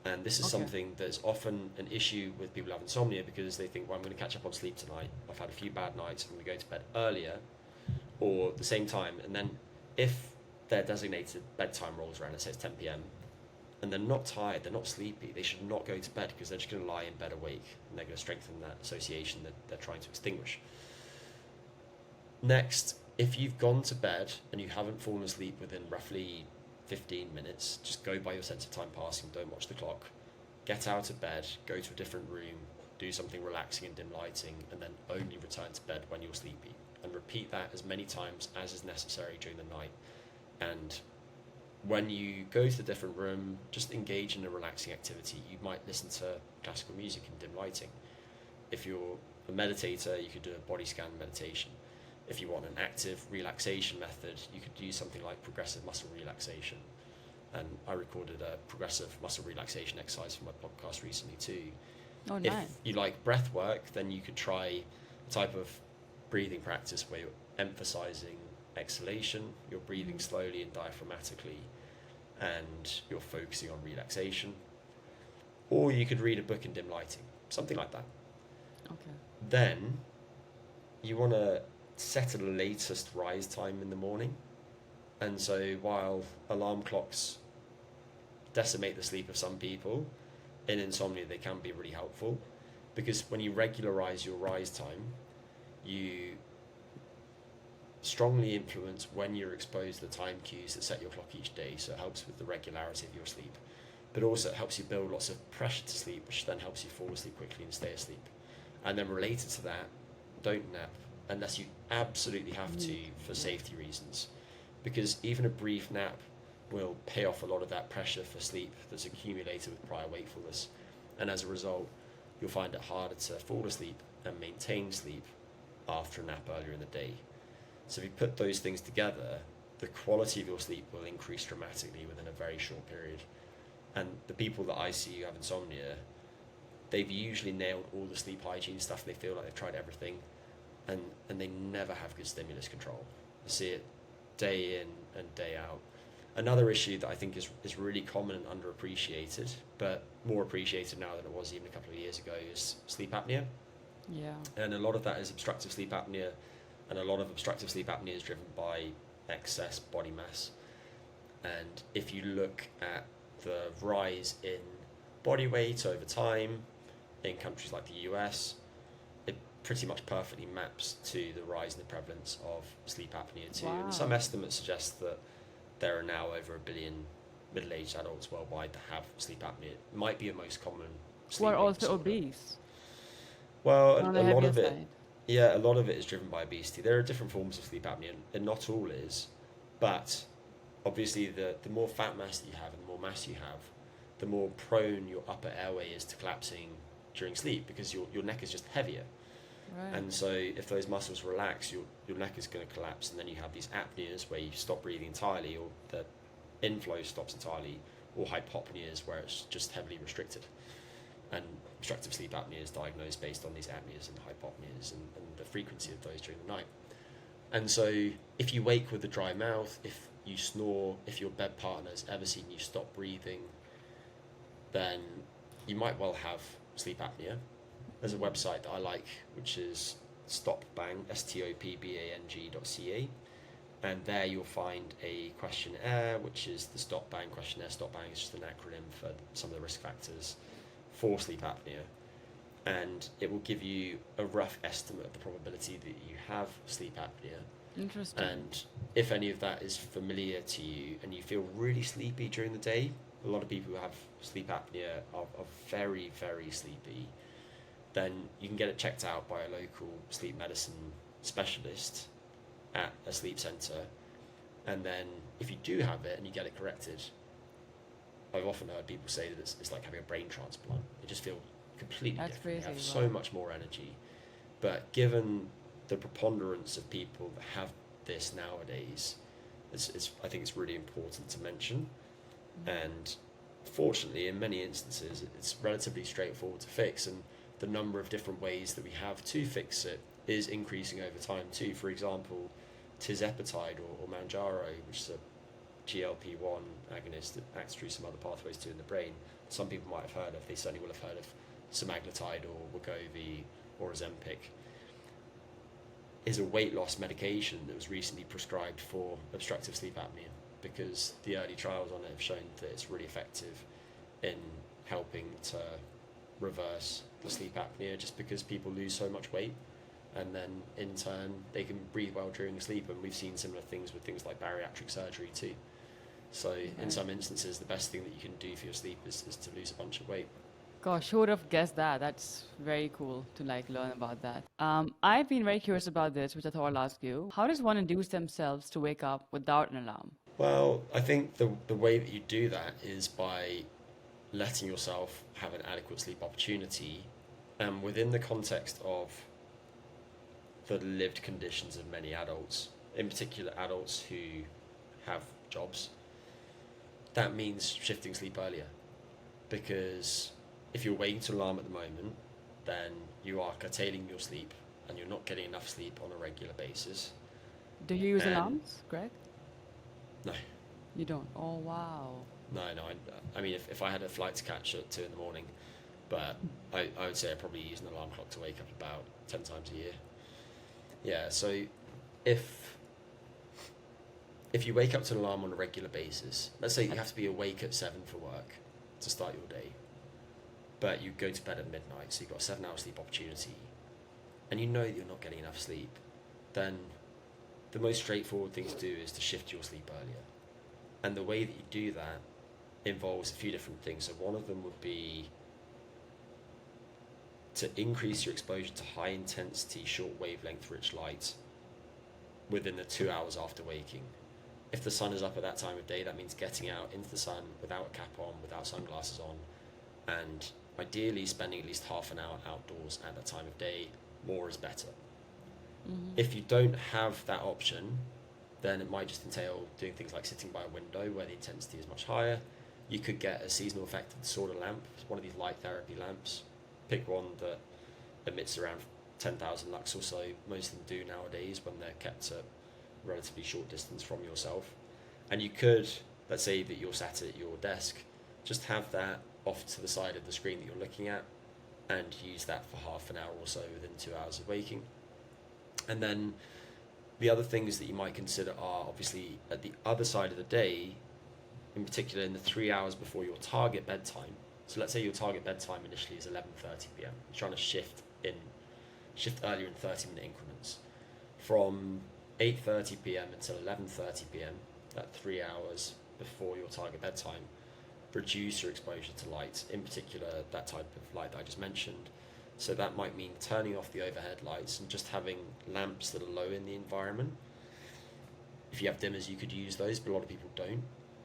And this is something that's often an issue with people who have insomnia, because they think, well, I'm going to catch up on sleep tonight. I've had a few bad nights, I'm going to go to bed earlier or the same time. And then if their designated bedtime rolls around, let's say it's 10 p.m, and they're not tired, they're not sleepy, they should not go to bed, because they're just going to lie in bed awake, and they're going to strengthen that association that they're trying to extinguish. Next, if you've gone to bed and you haven't fallen asleep within roughly 15 minutes, just go by your sense of time passing, don't watch the clock. Get out of bed, go to a different room, do something relaxing and dim lighting, and then only return to bed when you're sleepy. And repeat that as many times as is necessary during the night. And when you go to the different room, just engage in a relaxing activity. You might listen to classical music and dim lighting. If you're a meditator, you could do a body scan meditation. If you want an active relaxation method, you could use something like progressive muscle relaxation. And I recorded a progressive muscle relaxation exercise for my podcast recently too. Oh, nice. If you like breath work, then you could try a type of breathing practice where you're emphasizing exhalation, you're breathing slowly and diaphragmatically, and you're focusing on relaxation. Or you could read a book in dim lighting, something like that. Okay. Then you want to set a latest rise time in the morning. And so while alarm clocks decimate the sleep of some people, in insomnia they can be really helpful, because when you regularize your rise time, you strongly influence when you're exposed to the time cues that set your clock each day. So it helps with the regularity of your sleep, but also it helps you build lots of pressure to sleep, which then helps you fall asleep quickly and stay asleep. And then related to that, don't nap unless you absolutely have to for safety reasons, because even a brief nap will pay off a lot of that pressure for sleep that's accumulated with prior wakefulness, and as a result you'll find it harder to fall asleep and maintain sleep after a nap earlier in the day. So if you put those things together, the quality of your sleep will increase dramatically within a very short period. And the people that I see who have insomnia, they've usually nailed all the sleep hygiene stuff, and they feel like they've tried everything, and they never have good stimulus control. I see it day in and day out. Another issue that I think is really common and underappreciated, but more appreciated now than it was even a couple of years ago, is sleep apnea. Yeah. And a lot of that is obstructive sleep apnea, and a lot of obstructive sleep apnea is driven by excess body mass. And if you look at the rise in body weight over time in countries like the US, it pretty much perfectly maps to the rise in the prevalence of sleep apnea too. Wow. And some estimates suggest that there are now over 1 billion middle-aged adults worldwide that have sleep apnea. It might be the most common Who sleep are also disorder. obese. Well, On a the lot heavier of it, side. yeah, a lot of it is driven by obesity. There are different forms of sleep apnea, and not all is, but obviously the more fat mass that you have and the more mass you have, the more prone your upper airway is to collapsing during sleep, because your neck is just heavier. Right. And so if those muscles relax, your neck is going to collapse, and then you have these apneas where you stop breathing entirely, or the inflow stops entirely, or hypopneas where it's just heavily restricted. And obstructive sleep apnea is diagnosed based on these apneas and hypopneas and the frequency of those during the night. And so if you wake with a dry mouth, if you snore, if your bed partner has ever seen you stop breathing, then you might well have sleep apnea. There's a website that I like, which is stopbang, stopbang.ca, and there you'll find a questionnaire, which is the Stopbang questionnaire. Stopbang is just an acronym for some of the risk factors for sleep apnea, and it will give you a rough estimate of the probability that you have sleep apnea. Interesting. And if any of that is familiar to you and you feel really sleepy during the day, a lot of people who have sleep apnea are very, very sleepy, then you can get it checked out by a local sleep medicine specialist at a sleep centre. And then if you do have it and you get it corrected, I've often heard people say that it's like having a brain transplant. They just feel completely That's different. They have crazy, so wow. much more energy. But given the preponderance of people that have this nowadays, I think it's really important to mention. And fortunately, in many instances, it's relatively straightforward to fix, and the number of different ways that we have to fix it is increasing over time too. For example, tirzepatide or Manjaro, which is a GLP-1 agonist that acts through some other pathways too in the brain. Some people might have heard of. They certainly will have heard of semaglutide or Wegovy or Ozempic. Is a weight loss medication that was recently prescribed for obstructive sleep apnea, because the early trials on it have shown that it's really effective in helping to reverse the sleep apnea, just because people lose so much weight and then in turn they can breathe well during sleep. And we've seen similar things with things like bariatric surgery too. So in some instances, the best thing that you can do for your sleep is to lose a bunch of weight. Gosh, who would have guessed that? That's very cool to learn about that. I've been very curious about this, which I thought I'll ask you. How does one induce themselves to wake up without an alarm? Well, I think the way that you do that is by letting yourself have an adequate sleep opportunity, and within the context of the lived conditions of many adults, in particular adults who have jobs, that means shifting sleep earlier. Because if you're waiting to alarm at the moment, then you are curtailing your sleep and you're not getting enough sleep on a regular basis. Do you use And- alarms, Greg? No. You don't? Oh, wow. No, I mean, if I had a flight to catch at 2 in the morning, but I would say I probably use an alarm clock to wake up about 10 times a year. Yeah, so if you wake up to an alarm on a regular basis, let's say you have to be awake at 7 for work to start your day, but you go to bed at midnight, so you've got a 7-hour sleep opportunity, and you know that you're not getting enough sleep, then the most straightforward thing to do is to shift your sleep earlier. And the way that you do that involves a few different things. So one of them would be to increase your exposure to high intensity, short wavelength rich light within the 2 hours after waking. If the sun is up at that time of day, that means getting out into the sun without a cap on, without sunglasses on, and ideally spending at least half an hour outdoors at that time of day. More is better. If you don't have that option, then it might just entail doing things like sitting by a window where the intensity is much higher. You could get a seasonal affected disorder lamp, one of these light therapy lamps. Pick one that emits around 10,000 lux or so. Most of them do nowadays when they're kept at relatively short distance from yourself. And you could, let's say that you're sat at your desk, just have that off to the side of the screen that you're looking at and use that for half an hour or so within 2 hours of waking. And then the other things that you might consider are obviously at the other side of the day, in particular in the 3 hours before your target bedtime. So let's say your target bedtime initially is 11:30 p.m. You're trying to shift earlier in 30-minute increments. From 8:30 p.m. until 11:30 p.m., that 3 hours before your target bedtime, reduce your exposure to light, in particular that type of light that I just mentioned. So that might mean turning off the overhead lights and just having lamps that are low in the environment. If you have dimmers, you could use those, but a lot of people don't.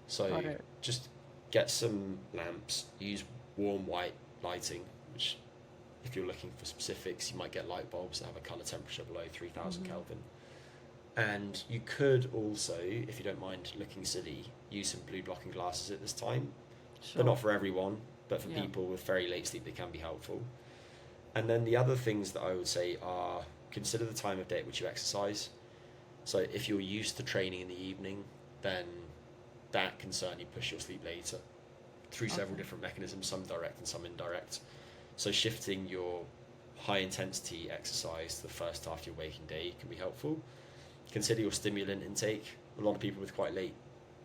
So just get some lamps, use warm white lighting, which if you're looking for specifics, you might get light bulbs that have a colour temperature below 3000 Kelvin. And you could also, if you don't mind looking silly, use some blue blocking glasses at this time. Sure. They're not for everyone, but for people with very late sleep, they can be helpful. And then the other things that I would say are consider the time of day at which you exercise. So if you're used to training in the evening, then that can certainly push your sleep later through several different mechanisms, some direct and some indirect. So shifting your high intensity exercise the first half of your waking day can be helpful. Consider your stimulant intake. A lot of people with quite late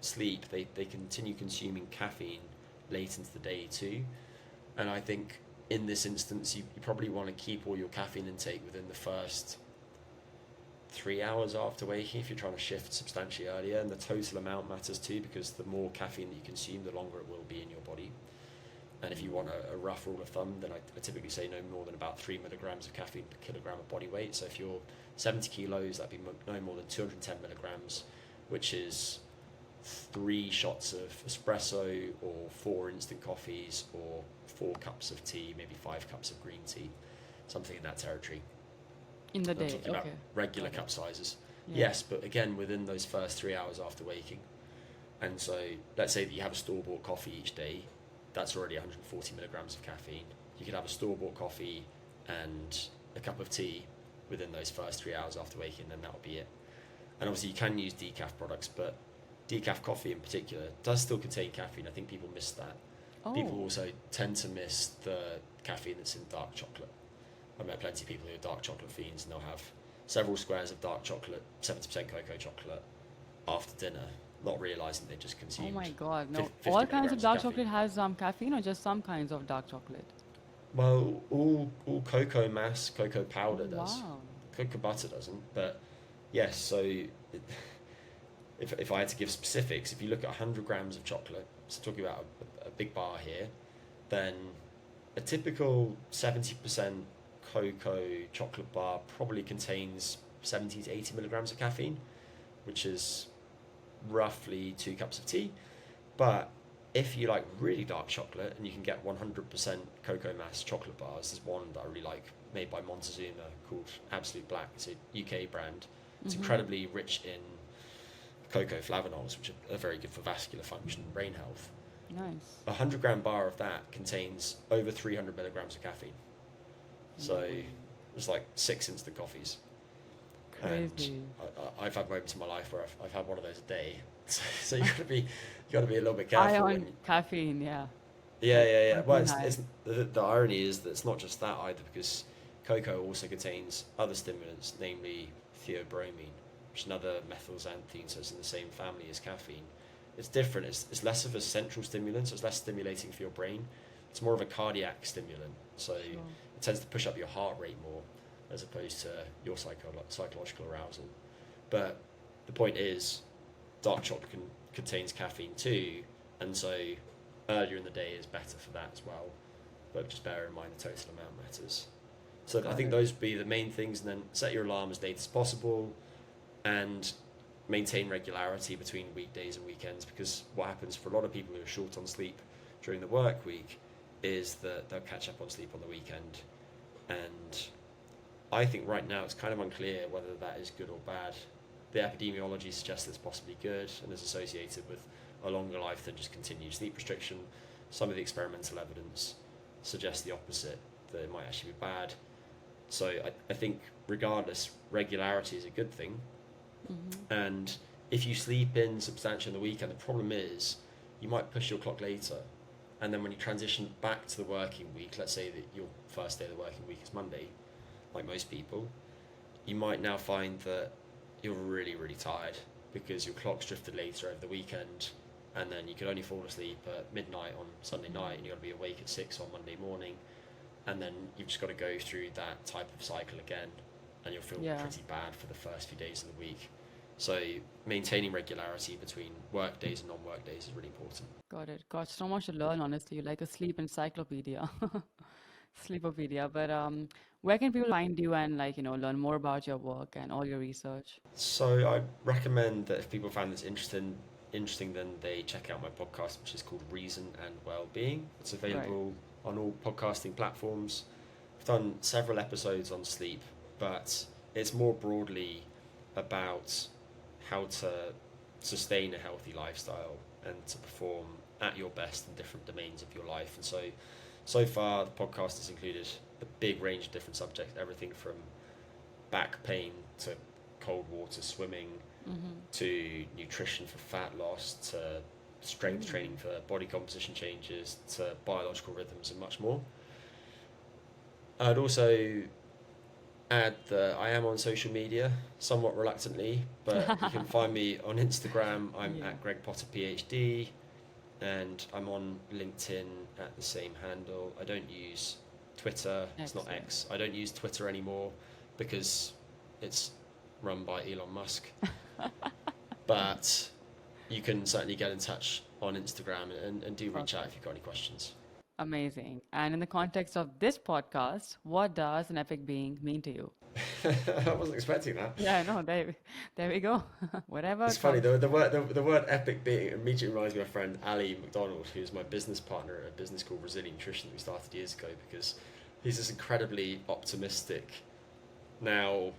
sleep, they continue consuming caffeine late into the day too. And I think in this instance, you probably want to keep all your caffeine intake within the first 3 hours after waking if you're trying to shift substantially earlier. And the total amount matters too, because the more caffeine that you consume, the longer it will be in your body. And if you want a rough rule of thumb, then I typically say no more than about 3 milligrams of caffeine per kilogram of body weight. So if you're 70 kilos, that'd be no more than 210 milligrams, which is 3 shots of espresso or 4 instant coffees or 4 cups of tea, maybe 5 cups of green tea, something in that territory. In the I'm day, talking about regular cup sizes. Yeah. Yes, but again, within those first 3 hours after waking. And so let's say that you have a store-bought coffee each day, that's already 140 milligrams of caffeine. You could have a store-bought coffee and a cup of tea within those first 3 hours after waking, and that'll be it. And obviously you can use decaf products, but decaf coffee in particular does still contain caffeine. I think people miss that. Oh. People also tend to miss the caffeine that's in dark chocolate. I've met plenty of people who are dark chocolate fiends, and they'll have several squares of dark chocolate, 70% cocoa chocolate after dinner, not realising they just consumed. Oh my God, no. 50 All kinds of milligrams dark caffeine. chocolate has caffeine, or just some kinds of dark chocolate? Well, all cocoa mass, cocoa powder does. Wow. Cocoa butter doesn't, but yes, so if I had to give specifics, if you look at 100 grams of chocolate, so talking about a big bar here, then a typical 70% cocoa chocolate bar probably contains 70 to 80 milligrams of caffeine, which is roughly 2 cups of tea. But if you like really dark chocolate, and you can get 100% cocoa mass chocolate bars, there's one that I really like, made by Montezuma, called Absolute Black. It's a UK brand. It's incredibly rich in cocoa flavonols, which are very good for vascular function and brain health. Nice. A 100-gram bar of that contains over 300 milligrams of caffeine. So it's like 6 instant coffees. Crazy. And I've had moments in my life where I've had one of those a day. So you got to be a little bit careful. On caffeine, yeah. Yeah. Well, Caffeine it's the irony is that it's not just that either, because cocoa also contains other stimulants, namely theobromine, which is another methylxanthine, so it's in the same family as caffeine. It's different. It's less of a central stimulant, so it's less stimulating for your brain. It's more of a cardiac stimulant, so it tends to push up your heart rate more as opposed to your psychological arousal. But the point is, dark chocolate contains caffeine too, and so earlier in the day is better for that as well. But just bear in mind the total amount matters. So I think those would be the main things, and then set your alarm as late as possible, and maintain regularity between weekdays and weekends, because what happens for a lot of people who are short on sleep during the work week is that they'll catch up on sleep on the weekend. And I think right now it's kind of unclear whether that is good or bad. The epidemiology suggests it's possibly good and is associated with a longer life than just continued sleep restriction. Some of the experimental evidence suggests the opposite, that it might actually be bad. So I think regardless, regularity is a good thing. And if you sleep in substantially on the weekend, the problem is you might push your clock later, and then when you transition back to the working week, let's say that your first day of the working week is Monday, like most people, you might now find that you're really, really tired because your clock's drifted later over the weekend, and then you can only fall asleep at midnight on Sunday night, and you've got to be awake at 6 on Monday morning, and then you've just got to go through that type of cycle again, and you'll feel pretty bad for the first few days of the week. So maintaining regularity between work days and non-work days is really important. Got it. Got so much to learn, honestly, like a sleep encyclopedia. Sleepopedia. But where can people find you and learn more about your work and all your research? So I recommend that if people find this interesting, then they check out my podcast, which is called Reason and Wellbeing. It's available on all podcasting platforms. I've done several episodes on sleep, but it's more broadly about how to sustain a healthy lifestyle and to perform at your best in different domains of your life. And so far the podcast has included a big range of different subjects, everything from back pain to cold water swimming, to nutrition for fat loss, to strength training for body composition changes, to biological rhythms, and much more. I'd also add that I am on social media, somewhat reluctantly, but you can find me on Instagram. I'm Yeah. at Greg Potter PhD, and I'm on LinkedIn at the same handle. I don't use Twitter. It's not Excellent. X. I don't use Twitter anymore because it's run by Elon Musk. But you can certainly get in touch on Instagram and do reach out if Perfect. you've got any questions. Amazing. And in the context of this podcast, what does an epic being mean to you? I wasn't expecting that. Yeah, no, there we go. Whatever It's funny, comes. the word epic being immediately reminds me of my friend Ali McDonald, who's my business partner at a business called Brazilian Nutrition that we started years ago, because he's this incredibly optimistic, now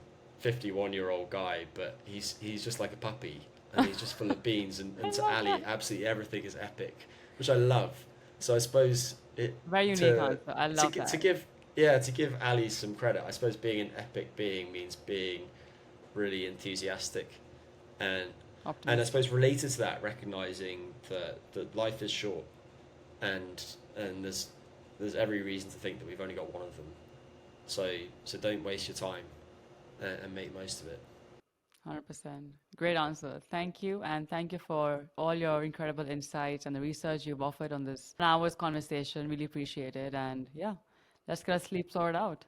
51-year-old guy, but he's just like a puppy and he's just full of beans. I And to love Ali, that. absolutely everything is epic, which I love. So I suppose it Very unique to answer. I to love to that. give yeah to give Ali some credit. I suppose being an epic being means being really enthusiastic and I Optimistic. suppose related to that, recognizing that life is short, and there's every reason to think that we've only got one of them. So don't waste your time and make most of it. 100%. Great answer. Thank you. And thank you for all your incredible insights and the research you've offered on this hour's conversation. Really appreciate it. And yeah, let's get our sleep sorted out.